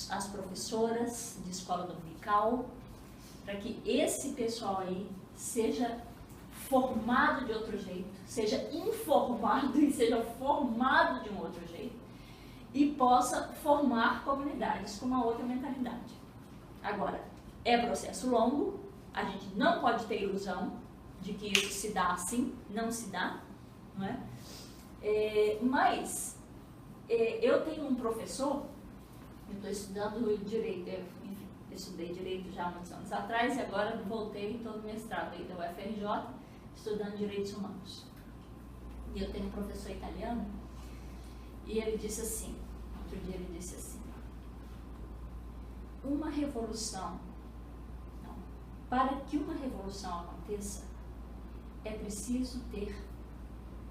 as professoras de escola dominical, para que esse pessoal aí seja formado de outro jeito, seja informado e seja formado de um outro jeito, e possa formar comunidades com uma outra mentalidade. Agora, é processo longo, a gente não pode ter ilusão de que isso se dá assim, não se dá, não é? Mas eu tenho um professor, eu estou estudando direito, eu estudei direito já há muitos anos atrás e agora voltei e estou no mestrado aí da UFRJ, estudando direitos humanos. E eu tenho um professor italiano e ele disse assim, outro dia ele disse assim, para que uma revolução aconteça, é preciso ter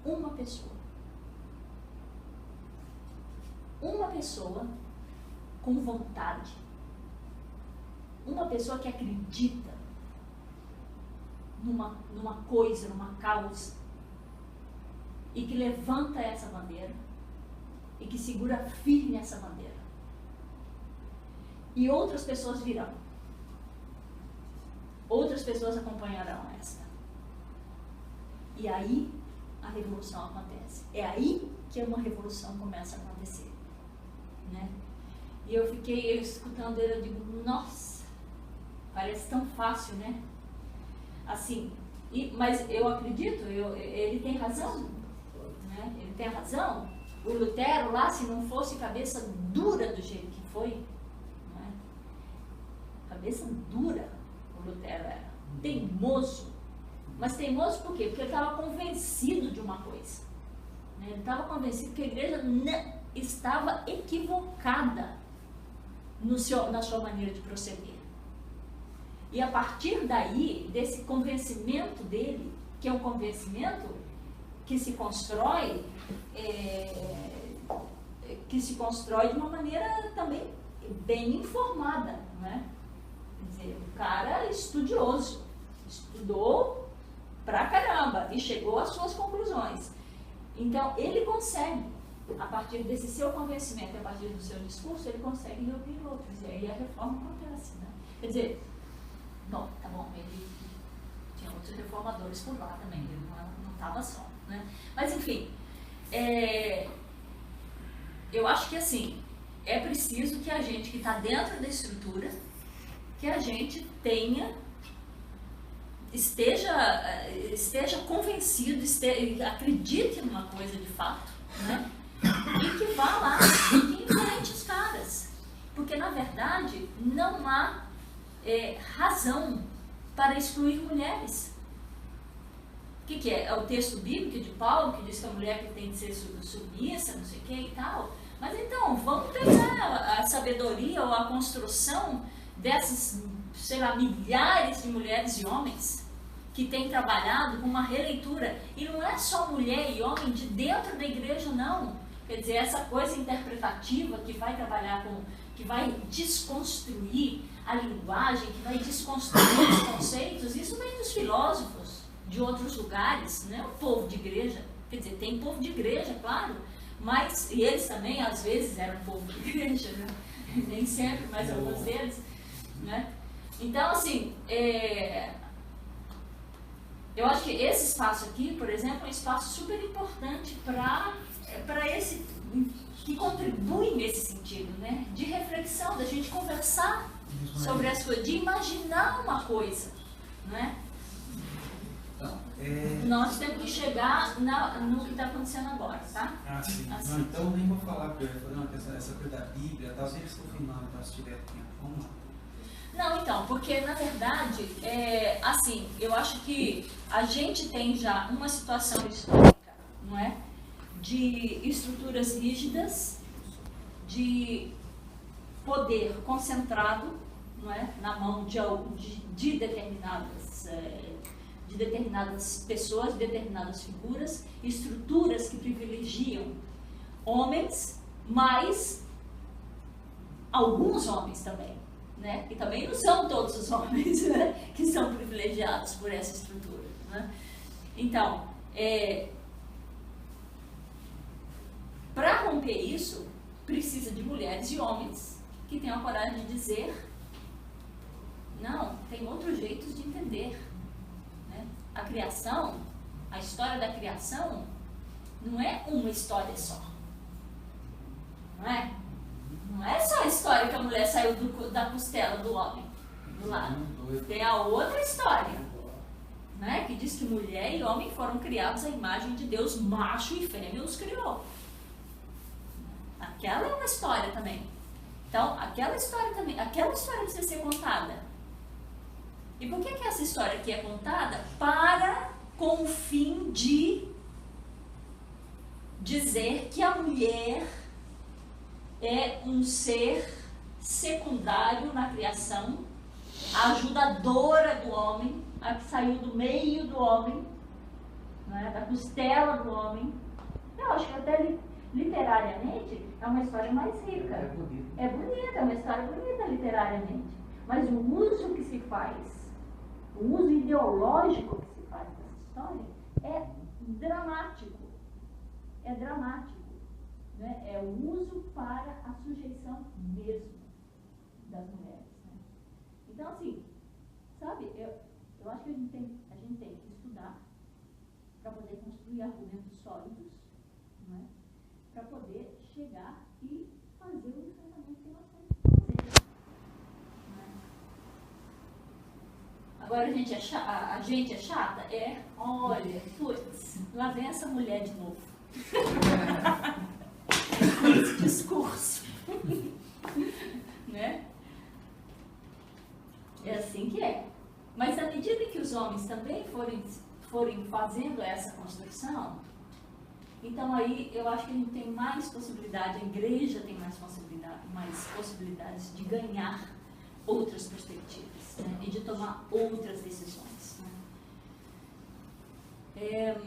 uma pessoa. Uma pessoa com vontade. Uma pessoa que acredita numa coisa, numa causa. E que levanta essa bandeira. E que segura firme essa bandeira. E outras pessoas virão. Outras pessoas acompanharão esta. E aí a revolução acontece. É aí que uma revolução começa a acontecer, né? E eu fiquei escutando ele, eu digo, nossa, Parece tão fácil, né? Assim, mas eu acredito, ele tem razão, né? Ele tem razão. O Lutero lá, se não fosse cabeça dura do jeito que foi, né? Cabeça dura, o Lutero era. Teimoso. Mas teimoso por quê? Porque ele estava convencido de uma coisa. Né? Ele estava convencido que a igreja estava equivocada na sua maneira de proceder. E a partir daí, desse convencimento dele, que é um convencimento que se constrói, de uma maneira também bem informada, né? Quer dizer, o cara estudioso, estudou pra caramba e chegou às suas conclusões. Então, ele consegue, a partir desse seu convencimento, a partir do seu discurso, ele consegue reunir outros. E aí a reforma acontece, né? Quer dizer, bom, tá bom, ele tinha outros reformadores por lá também, ele não estava só, né? Mas, enfim, eu acho que, assim, é preciso que a gente que está dentro da estrutura, que a gente esteja convencido, acredite numa coisa de fato, né? E que vá lá e que enfrente os caras. Porque, na verdade, não há razão para excluir mulheres. O que é? É o texto bíblico de Paulo que diz que a mulher que tem de ser submissa, não sei o que e tal. Mas então, vamos pegar a sabedoria ou a construção dessas, sei lá, milhares de mulheres e homens que têm trabalhado com uma releitura. E não é só mulher e homem de dentro da igreja, não. Quer dizer, essa coisa interpretativa que vai trabalhar com, que vai desconstruir a linguagem, que vai desconstruir os conceitos, isso vem dos filósofos de outros lugares, não é o povo de igreja. Quer dizer, tem povo de igreja, claro, mas e eles também, às vezes, eram povo de igreja, né? Nem sempre, mas alguns deles, né? Então, assim, eu acho que esse espaço aqui, por exemplo, é um espaço super importante para esse, que contribui nesse sentido, né? De reflexão, da gente conversar sobre as coisas, de imaginar uma coisa, né? Nós temos que chegar no que está acontecendo agora, tá? Sim. Assim. Não, então nem vou falar para essa coisa da Bíblia, tal, sempre estou filmando, tá, se tiver tempo. Vamos lá. Não, então, porque na verdade, assim, eu acho que a gente tem já uma situação histórica, não é? De estruturas rígidas, de poder concentrado, não é? Na mão de determinadas pessoas, determinadas figuras, estruturas que privilegiam homens, mas alguns homens também. Né? Que também não são todos os homens, né? Que são privilegiados por essa estrutura, né? Então, para romper isso, precisa de mulheres e homens que tenham a coragem de dizer: não, tem outros jeitos de entender, né? A criação, a história da criação, não é uma história só, não é? Não é só a história que a mulher saiu da costela do homem, do lado. Tem a outra história, né? Que diz que mulher e homem foram criados à imagem de Deus, macho e fêmea os criou. Aquela é uma história também. Então, aquela história precisa ser contada. E por que essa história aqui é contada? Com o fim de dizer que a mulher é um ser secundário na criação, a ajudadora do homem, a que saiu do meio do homem, né, da costela do homem. Eu acho que até literariamente é uma história mais rica. É bonita, é uma história bonita literariamente. Mas o uso que se faz, o uso ideológico que se faz dessa história é dramático. É dramático. Né? É o uso para a sujeição mesmo das mulheres. Né? Então, assim, sabe, eu acho que a gente tem que estudar para poder construir argumentos sólidos, né? Para poder chegar e fazer o enfrentamento que nós temos que fazer. Né? Agora a gente é chata? É. Olha, putz, lá vem essa mulher de novo. Com esse discurso. Né? É assim que é. Mas à medida que os homens também forem fazendo essa construção, então aí eu acho que a gente tem mais possibilidade, a igreja tem mais possibilidades de ganhar outras perspectivas, né? E de tomar outras decisões. Né?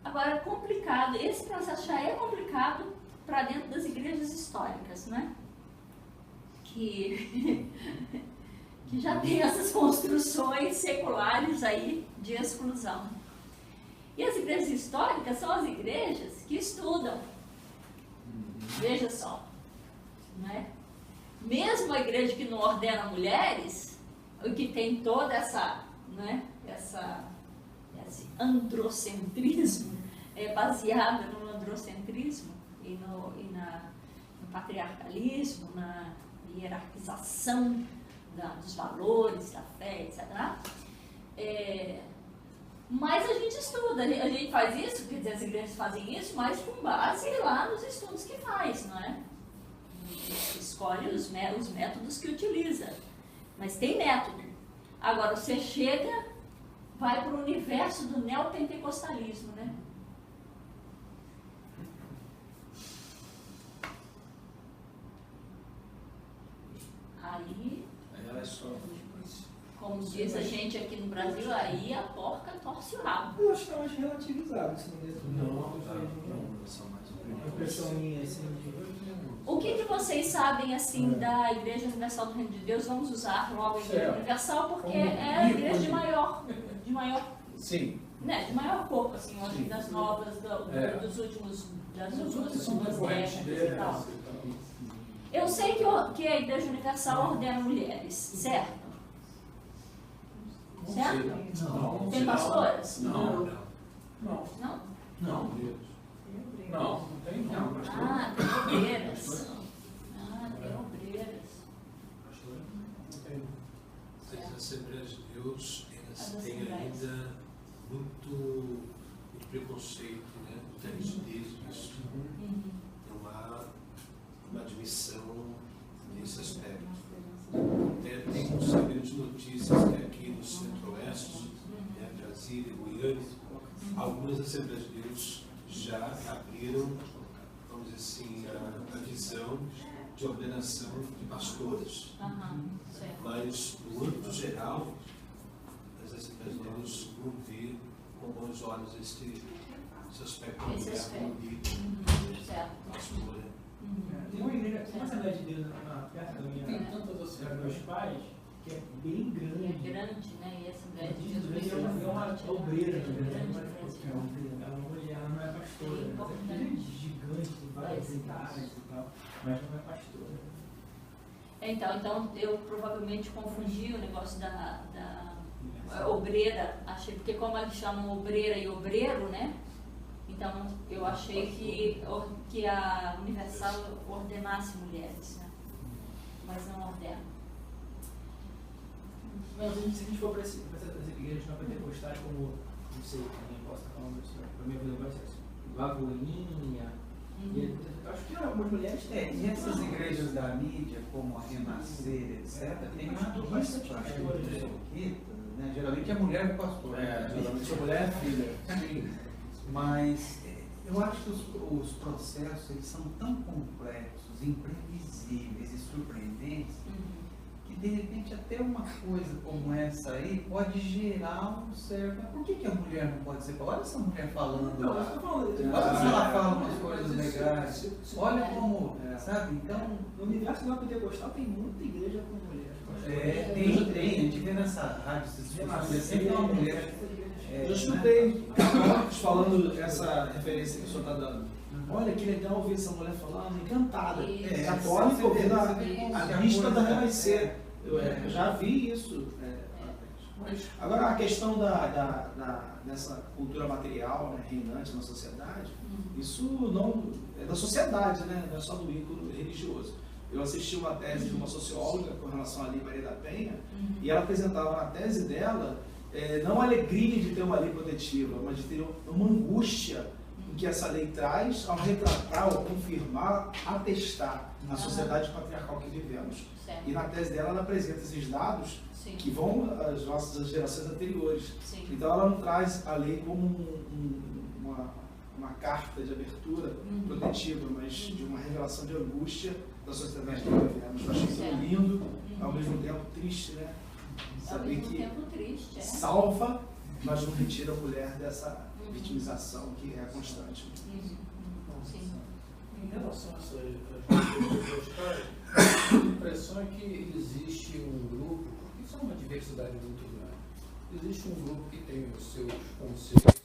Agora, complicado, esse processo já é complicado para dentro das igrejas históricas, né? Que já tem essas construções seculares aí de exclusão. E as igrejas históricas são as igrejas que estudam. Veja só, né? Mesmo a igreja que não ordena mulheres, o que tem toda essa, né, esse androcentrismo, baseado no androcentrismo e no patriarcalismo, na hierarquização dos valores, da fé, etc. Mas a gente estuda, a gente faz isso, quer dizer, as igrejas fazem isso, mas com base lá nos estudos que faz, não é? Escolhe os métodos que utiliza, mas tem método. Agora, você vai para o universo do neopentecostalismo, né? Aí ela é só. Como diz a gente aqui no Brasil, aí a porca torce o rabo. Eu acho que é mais relativizado esse momento. Não, uma impressão minha, assim, O que vocês sabem, assim, da Igreja Universal do Reino de Deus? Vamos usar logo a Igreja Universal, porque é a igreja de maior Sim. Né, de maior corpo, assim, eu acho, das novas, das últimas décadas e tal. Eu sei que a Igreja Universal ordena mulheres, certo? Certo? Não. Tem pastoras? Não. Não? Não, não tem não. Ah, tem obreiras. Tem obreiras. As Assembleias de Deus, elas têm ainda muito preconceito, né? Muita rigidez nisso. Não há uma admissão nesse aspecto. Até tem saber de notícias que aqui no Centro-Oeste, né, Brasília, Goiânia, algumas Assembleias de Deus já abriram, vamos dizer assim, a visão de ordenação de pastores. Mas, no âmbito geral, as Assembleias de Deus não vê com bons olhos esse aspecto da mulher como líder, pastora. Tem uma igreja, tem uma Assembleia de Deus perto dos meus pais, que é bem grande. É grande, né? E a Assembleia de Deus Deus é uma obreira, né? ela não é pastora, mas é gigante, tem várias idades e tal, mas não é pastora. Então eu provavelmente confundi o negócio da obreira, achei, porque como eles chamam obreira e obreiro, né? Então eu achei que a Universal ordenasse mulheres, né? Mas não ordena. Mas se a gente for para essas igrejas não pentecostais, como, não sei, também posso estar falando isso, para minha vida vai ser assim, Lagoinha, eu acho que algumas mulheres têm. E essas igrejas da mídia, como a Renascer, etc., tem uma lista né? Geralmente a mulher é pastor. Geralmente a mulher é filha. Mas eu acho que os processos eles são tão complexos, imprevisíveis e surpreendentes, que de repente até uma coisa como essa aí pode gerar um certo... Mas por que a mulher não pode ser? Olha essa mulher falando lá. Olha se ela fala umas coisas legais. Olha como, sabe? Então, no universo da pentecostal tem muita igreja com mulher. Tem. A gente vê nessa rádio, sempre uma mulher. Eu escutei falando essa referência que o senhor está dando. Olha que legal ouvir essa mulher falando, encantada. Católica ouvindo a lista da Renascer. Eu já vi isso. Agora, a questão dessa cultura material, né, reinante na sociedade, isso não é da sociedade, né, não é só do ícone religioso. Eu assisti uma tese de uma socióloga com relação à Lei Maria da Penha, e ela apresentava na tese dela não a alegria de ter uma lei protetiva, mas de ter uma angústia que essa lei traz ao retratar, ao confirmar, atestar a sociedade patriarcal que vivemos. Certo. E na tese dela, ela apresenta esses dados que vão às nossas gerações anteriores. Sim. Então ela não traz a lei como uma carta de abertura protetiva, mas de uma revelação de angústia da sociedade que vivemos. Eu achei isso lindo, ao mesmo tempo triste, né? Saber que triste, salva, mas não retira a mulher dessa vitimização que é constante. Sim. Em relação a essas duas histórias, a impressão é que existe um grupo, porque isso é uma diversidade muito grande, existe um grupo que tem os seus conceitos.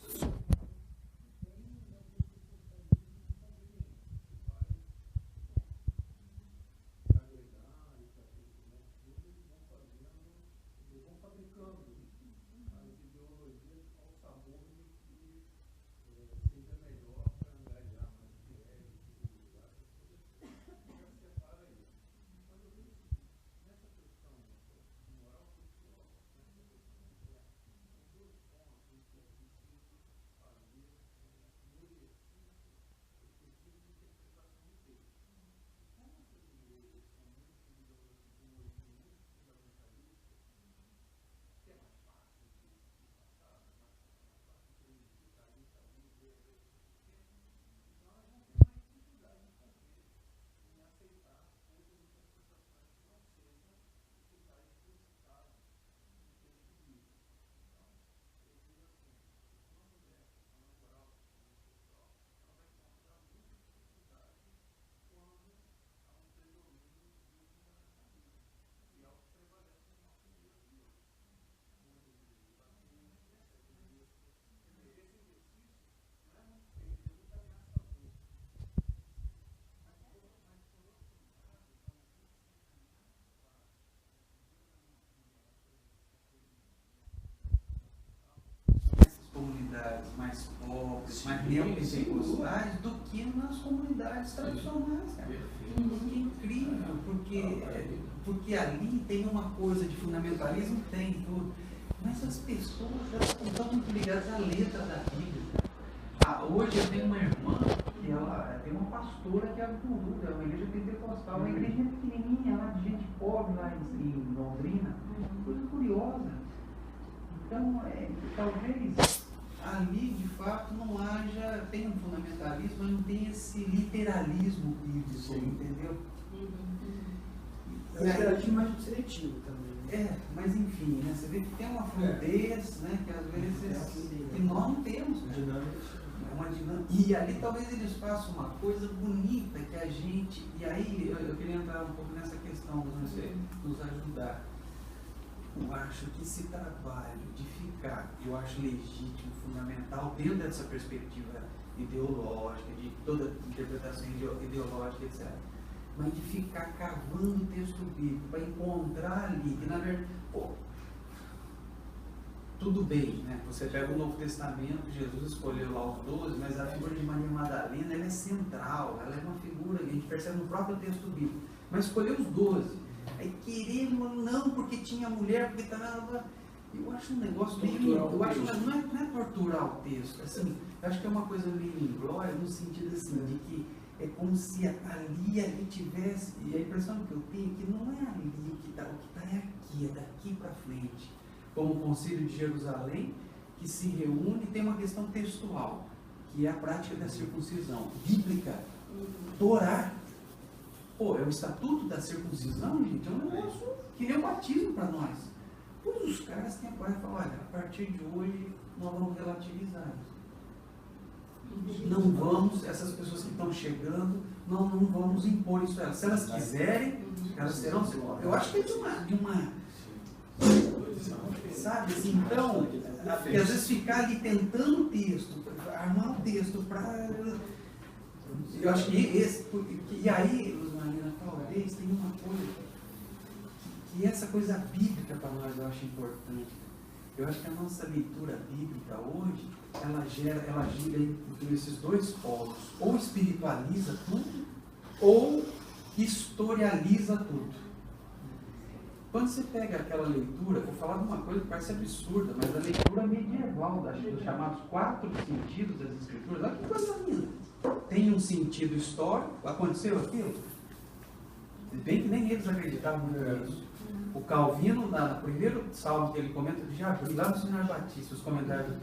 Comunidades mais pobres, mais neopentecostais, do que nas comunidades tradicionais, cara. Que incrível, porque ali tem uma coisa de fundamentalismo, tem tudo, mas as pessoas estão muito ligadas à letra da Bíblia. Hoje eu tenho uma irmã, que ela tem uma pastora que é guru, é uma igreja pentecostal, uma igreja pequenininha lá de gente pobre lá em Londrina, coisa curiosa. Então, talvez ali de fato não haja, tem um fundamentalismo, mas não tem esse literalismo bíblico, entendeu? É um literalismo mais seletivo também. Mas enfim, né, você vê que tem uma fluidez, né, que às vezes que nós não temos, né? É uma dinâmica. E ali talvez eles façam uma coisa bonita que a gente, e aí eu queria entrar um pouco nessa questão, você nos ajudar. Eu acho que esse trabalho de ficar, eu acho legítimo, fundamental, dentro dessa perspectiva ideológica, de toda interpretação ideológica, etc. Mas de ficar cavando o texto bíblico para encontrar ali, que na verdade, tudo bem, né? Você pega o Novo Testamento, Jesus escolheu lá os 12, mas a figura de Maria Madalena, ela é central, ela é uma figura que a gente percebe no próprio texto bíblico, mas escolheu os 12. Aí queremos não porque tinha mulher, porque estava. Eu acho um negócio meio. Eu acho, não é torturar o texto. Assim, eu acho que é uma coisa meio inglória, no sentido assim, de que é como se ali tivesse. E a impressão que eu tenho é que não é ali que está, o que está é aqui, é daqui para frente. Como o Concílio de Jerusalém, que se reúne e tem uma questão textual, que é a prática da circuncisão bíblica, Torá. É o estatuto da circuncisão, gente, é um negócio que é o batismo para nós. Pois os caras têm a coragem de falar, olha, a partir de hoje nós vamos relativizar isso. Não vamos, essas pessoas que estão chegando, nós não vamos impor isso a elas. Se elas quiserem, elas serão. Eu acho que é de uma sabe assim, então, porque às vezes ficar ali tentando o texto, armar o texto para. Eu acho que esse. E aí, Marina, talvez tenha uma coisa que essa coisa bíblica para nós eu acho importante. Eu acho que a nossa leitura bíblica hoje, ela gira entre esses dois polos. Ou espiritualiza tudo, ou historializa tudo. Quando você pega aquela leitura, vou falar de uma coisa que parece absurda, mas a leitura medieval dos chamados 4 sentidos das escrituras, olha que coisa linda. Tem um sentido histórico, aconteceu aquilo. Bem que nem eles acreditavam nisso. O Calvino, no primeiro salmo que ele comenta, ele já abriu lá no Seminário Batista, os comentários.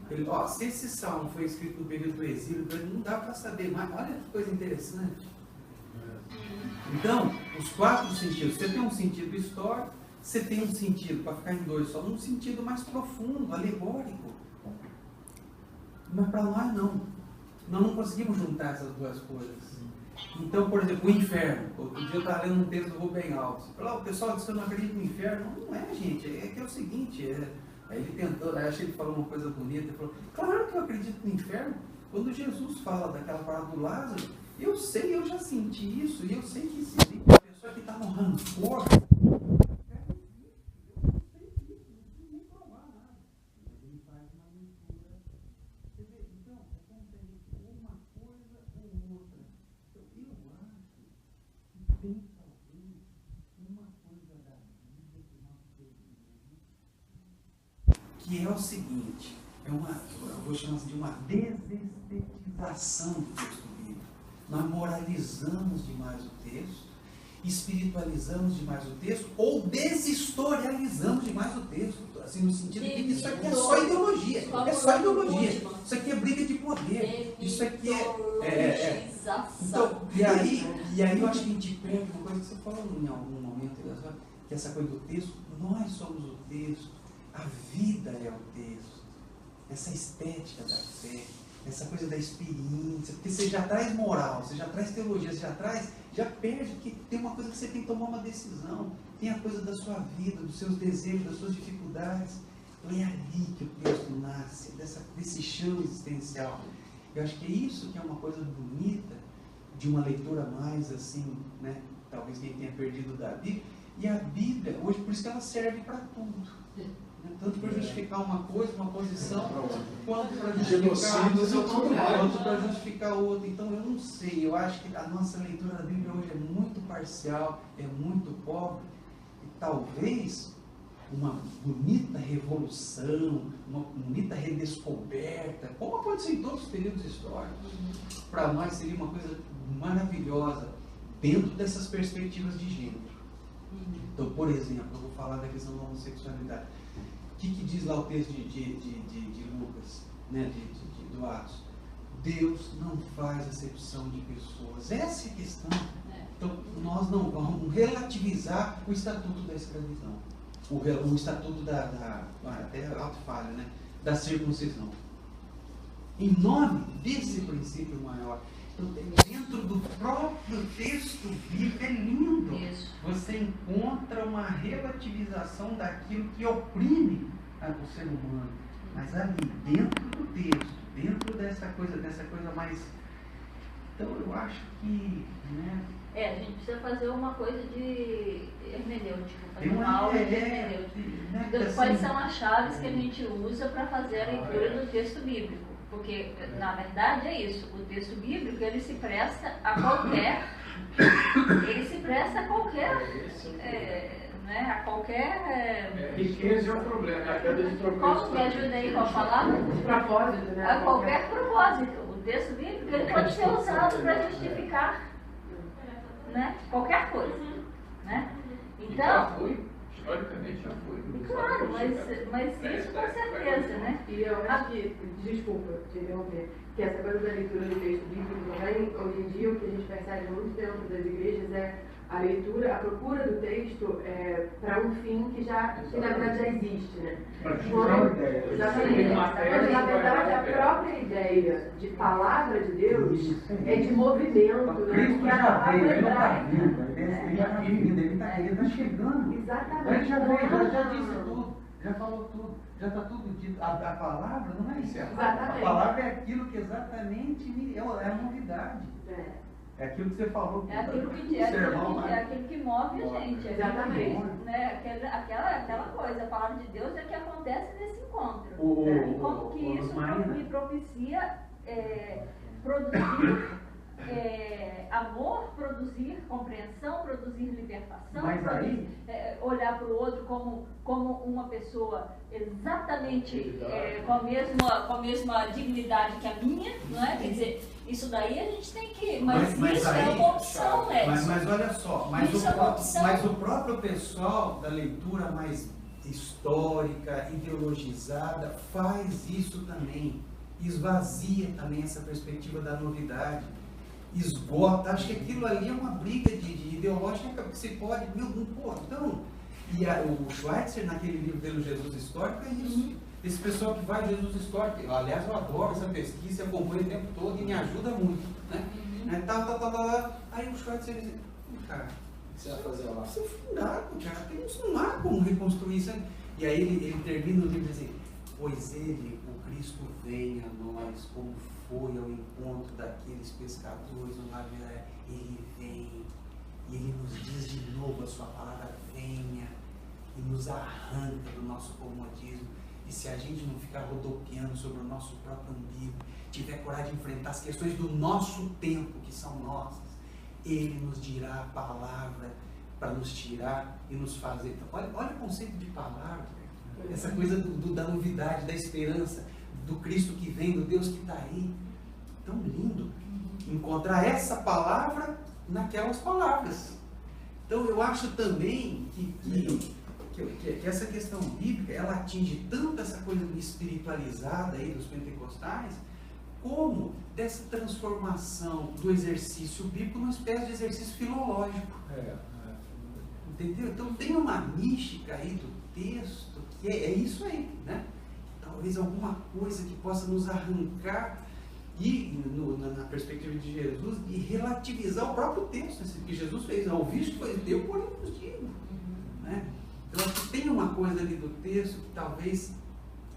Ele, se esse salmo foi escrito no período do exílio, não dá para saber, mas olha que coisa interessante. Então, os 4 sentidos, você tem um sentido histórico, você tem um sentido, para ficar em 2 só, um sentido mais profundo, alegórico. Mas para nós não. Nós não conseguimos juntar essas duas coisas. Então, por exemplo, o inferno. Outro dia eu estava lendo um texto do Rubem Alves. O pessoal disse que eu não acredito no inferno. Não é, gente. É que é o seguinte. Aí ele tentou, aí achei que ele falou uma coisa bonita. Ele falou, claro que eu acredito no inferno. Quando Jesus fala daquela palavra do Lázaro, eu sei, eu já senti isso. E eu sei que se a pessoa que está no rancor, que é o seguinte, eu vou chamar de uma desestetização do texto bíblico. Nós moralizamos demais o texto, espiritualizamos demais o texto, ou deshistorializamos demais o texto, assim, no sentido de que isso aqui é só ideologia, é só ideologia, isso aqui é briga de poder, isso aqui Então, e aí eu acho que a gente perde uma coisa que você falou em algum momento, que essa coisa do texto, nós somos o texto, a vida é o texto, essa estética da fé, essa coisa da experiência, porque você já traz moral, você já traz teologia, você já perde, que tem uma coisa que você tem que tomar uma decisão, tem a coisa da sua vida, dos seus desejos, das suas dificuldades. Então é ali que o texto nasce, desse chão existencial. Eu acho que é isso que é uma coisa bonita, de uma leitura mais assim, né? Talvez quem tenha perdido da Bíblia. E a Bíblia, hoje, por isso que ela serve para tudo. Né? Tanto para justificar uma coisa, uma posição, quanto para justificar outra. Então, eu não sei, eu acho que a nossa leitura da Bíblia hoje é muito parcial, é muito pobre, e talvez uma bonita revolução, uma bonita redescoberta, como aconteceu em todos os períodos históricos, para nós seria uma coisa maravilhosa, dentro dessas perspectivas de gênero. Então, por exemplo, eu vou falar da questão da homossexualidade. O que diz lá o texto de Lucas, né, do Atos? Deus não faz acepção de pessoas. Essa é a questão. Então, nós não vamos relativizar o estatuto da escravidão, o estatuto até auto-falha, né, da circuncisão. Em nome desse princípio maior. Então, dentro do próprio texto bíblico, é lindo. Isso. Você encontra uma relativização daquilo que oprime o ser humano. Mas ali, dentro do texto, dentro dessa coisa mais... Então, eu acho que... Né, a gente precisa fazer uma coisa de hermenêutica, fazer uma aula de hermenêutica. Né, quais são as chaves que a gente usa para fazer a leitura do texto bíblico? Porque, na verdade, é isso. O texto bíblico, ele se presta a qualquer... riqueza é um problema. Qual me ajuda aí com a palavra? Propósito, né? A qualquer propósito. O texto bíblico, ele pode ser usado para justificar, né, qualquer coisa. Né? Então... Historicamente já foi. Claro, mas isso com certeza, né? E eu acho que, desculpa te interromper, que essa coisa da leitura do texto bíblico também, hoje em dia, o que a gente percebe muito dentro das igrejas é a leitura, a procura do texto para um fim que na verdade já existe, né? Exatamente. Quando na verdade a própria ideia de palavra de Deus é de movimento, né? Que a palavra hebraica. Ele está chegando. Exatamente. Ele já disse tudo, já falou tudo, já está tudo dito. A palavra não é isso. Exatamente. A palavra é aquilo que exatamente é a novidade. É aquilo que você falou. É aquilo que move a gente. Exatamente. Né? Aquela coisa, a palavra de Deus é que acontece nesse encontro. E como que isso me propicia produzir amor produzir compreensão, produzir libertação, Mas produzir, olhar para o outro como uma pessoa exatamente com a mesma dignidade que a minha, não é? Quer dizer, isso daí a gente tem que... Mas isso aí, é uma opção, mas olha só, mas o próprio pessoal da leitura mais histórica, ideologizada, faz isso também. Esvazia também essa perspectiva da novidade. Esgota. Acho que aquilo ali é uma briga de ideológica que se pode... então... E o Schweitzer, naquele livro dele, Jesus Histórico, é isso. Esse pessoal que vai Jesus Histórico, aliás, eu adoro essa pesquisa, acompanho o tempo todo e me ajuda muito. Né? Aí o Schweitzer diz, cara, Você vai fazer lá? isso é fundado, cara, não há como reconstruir isso. E aí ele termina o livro assim, pois ele, o Cristo, vem a nós como foi ao encontro daqueles pescadores no Mar Galileia. Ele vem e ele nos diz de novo a sua palavra, venha, e nos arranca do nosso comodismo. E se a gente não ficar rodopiando sobre o nosso próprio umbigo, tiver coragem de enfrentar as questões do nosso tempo, que são nossas, ele nos dirá a palavra para nos tirar e nos fazer. Então, olha o conceito de palavra, essa coisa da novidade, da esperança, do Cristo que vem, do Deus que está aí. Tão lindo encontrar essa palavra naquelas palavras. Então eu acho também que essa questão bíblica, ela atinge tanto essa coisa espiritualizada aí dos pentecostais, como dessa transformação do exercício bíblico numa espécie de exercício filológico. Entendeu? Então tem uma mística aí do texto que é isso aí, né? Talvez alguma coisa que possa nos arrancar e na perspectiva de Jesus, e relativizar o próprio texto, que Jesus fez, ao visto que foi teu, porém vos digo. Né? Então acho que tem uma coisa ali do texto que talvez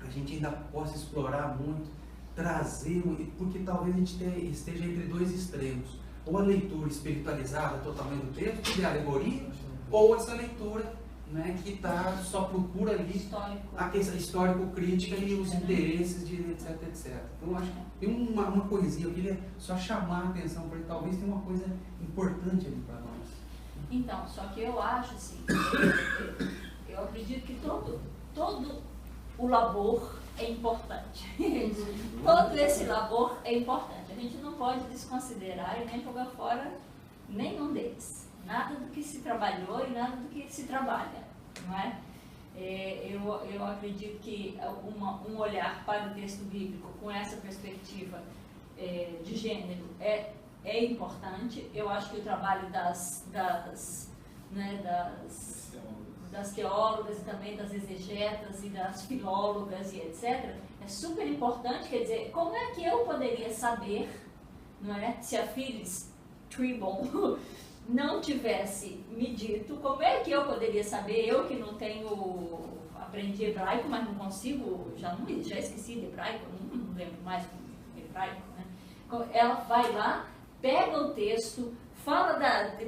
a gente ainda possa explorar muito, trazer, porque talvez a gente esteja entre dois extremos, ou a leitura espiritualizada totalmente do texto, que é a alegoria, ou essa leitura, né, que só procura ali a questão histórico-crítica e os interesses de etc, etc. Então, acho que tem uma coisinha, eu queria só chamar a atenção, porque talvez tenha uma coisa importante ali para nós. Então, só que eu acho assim, eu acredito que todo o labor é importante. Todo esse labor é importante. A gente não pode desconsiderar e nem jogar fora nenhum deles. Nada do que se trabalhou e nada do que se trabalha, não é? Eu acredito que um olhar para o texto bíblico com essa perspectiva de gênero é importante. Eu acho que o trabalho das teólogas e também das exegetas e das filólogas e etc. é super importante. Quer dizer, como é que eu poderia saber, não é, se a Phyllis Treble não tivesse me dito, como é que eu poderia saber, eu que não aprendi hebraico, mas não consigo, já esqueci de hebraico, não lembro mais de hebraico, né? Ela vai lá, pega o texto,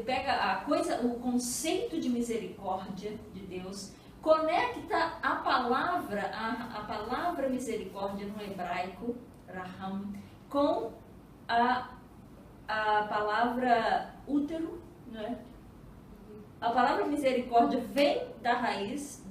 pega a coisa, o conceito de misericórdia de Deus, conecta a palavra misericórdia no hebraico, raham, com a palavra útero, né? A palavra misericórdia vem da raiz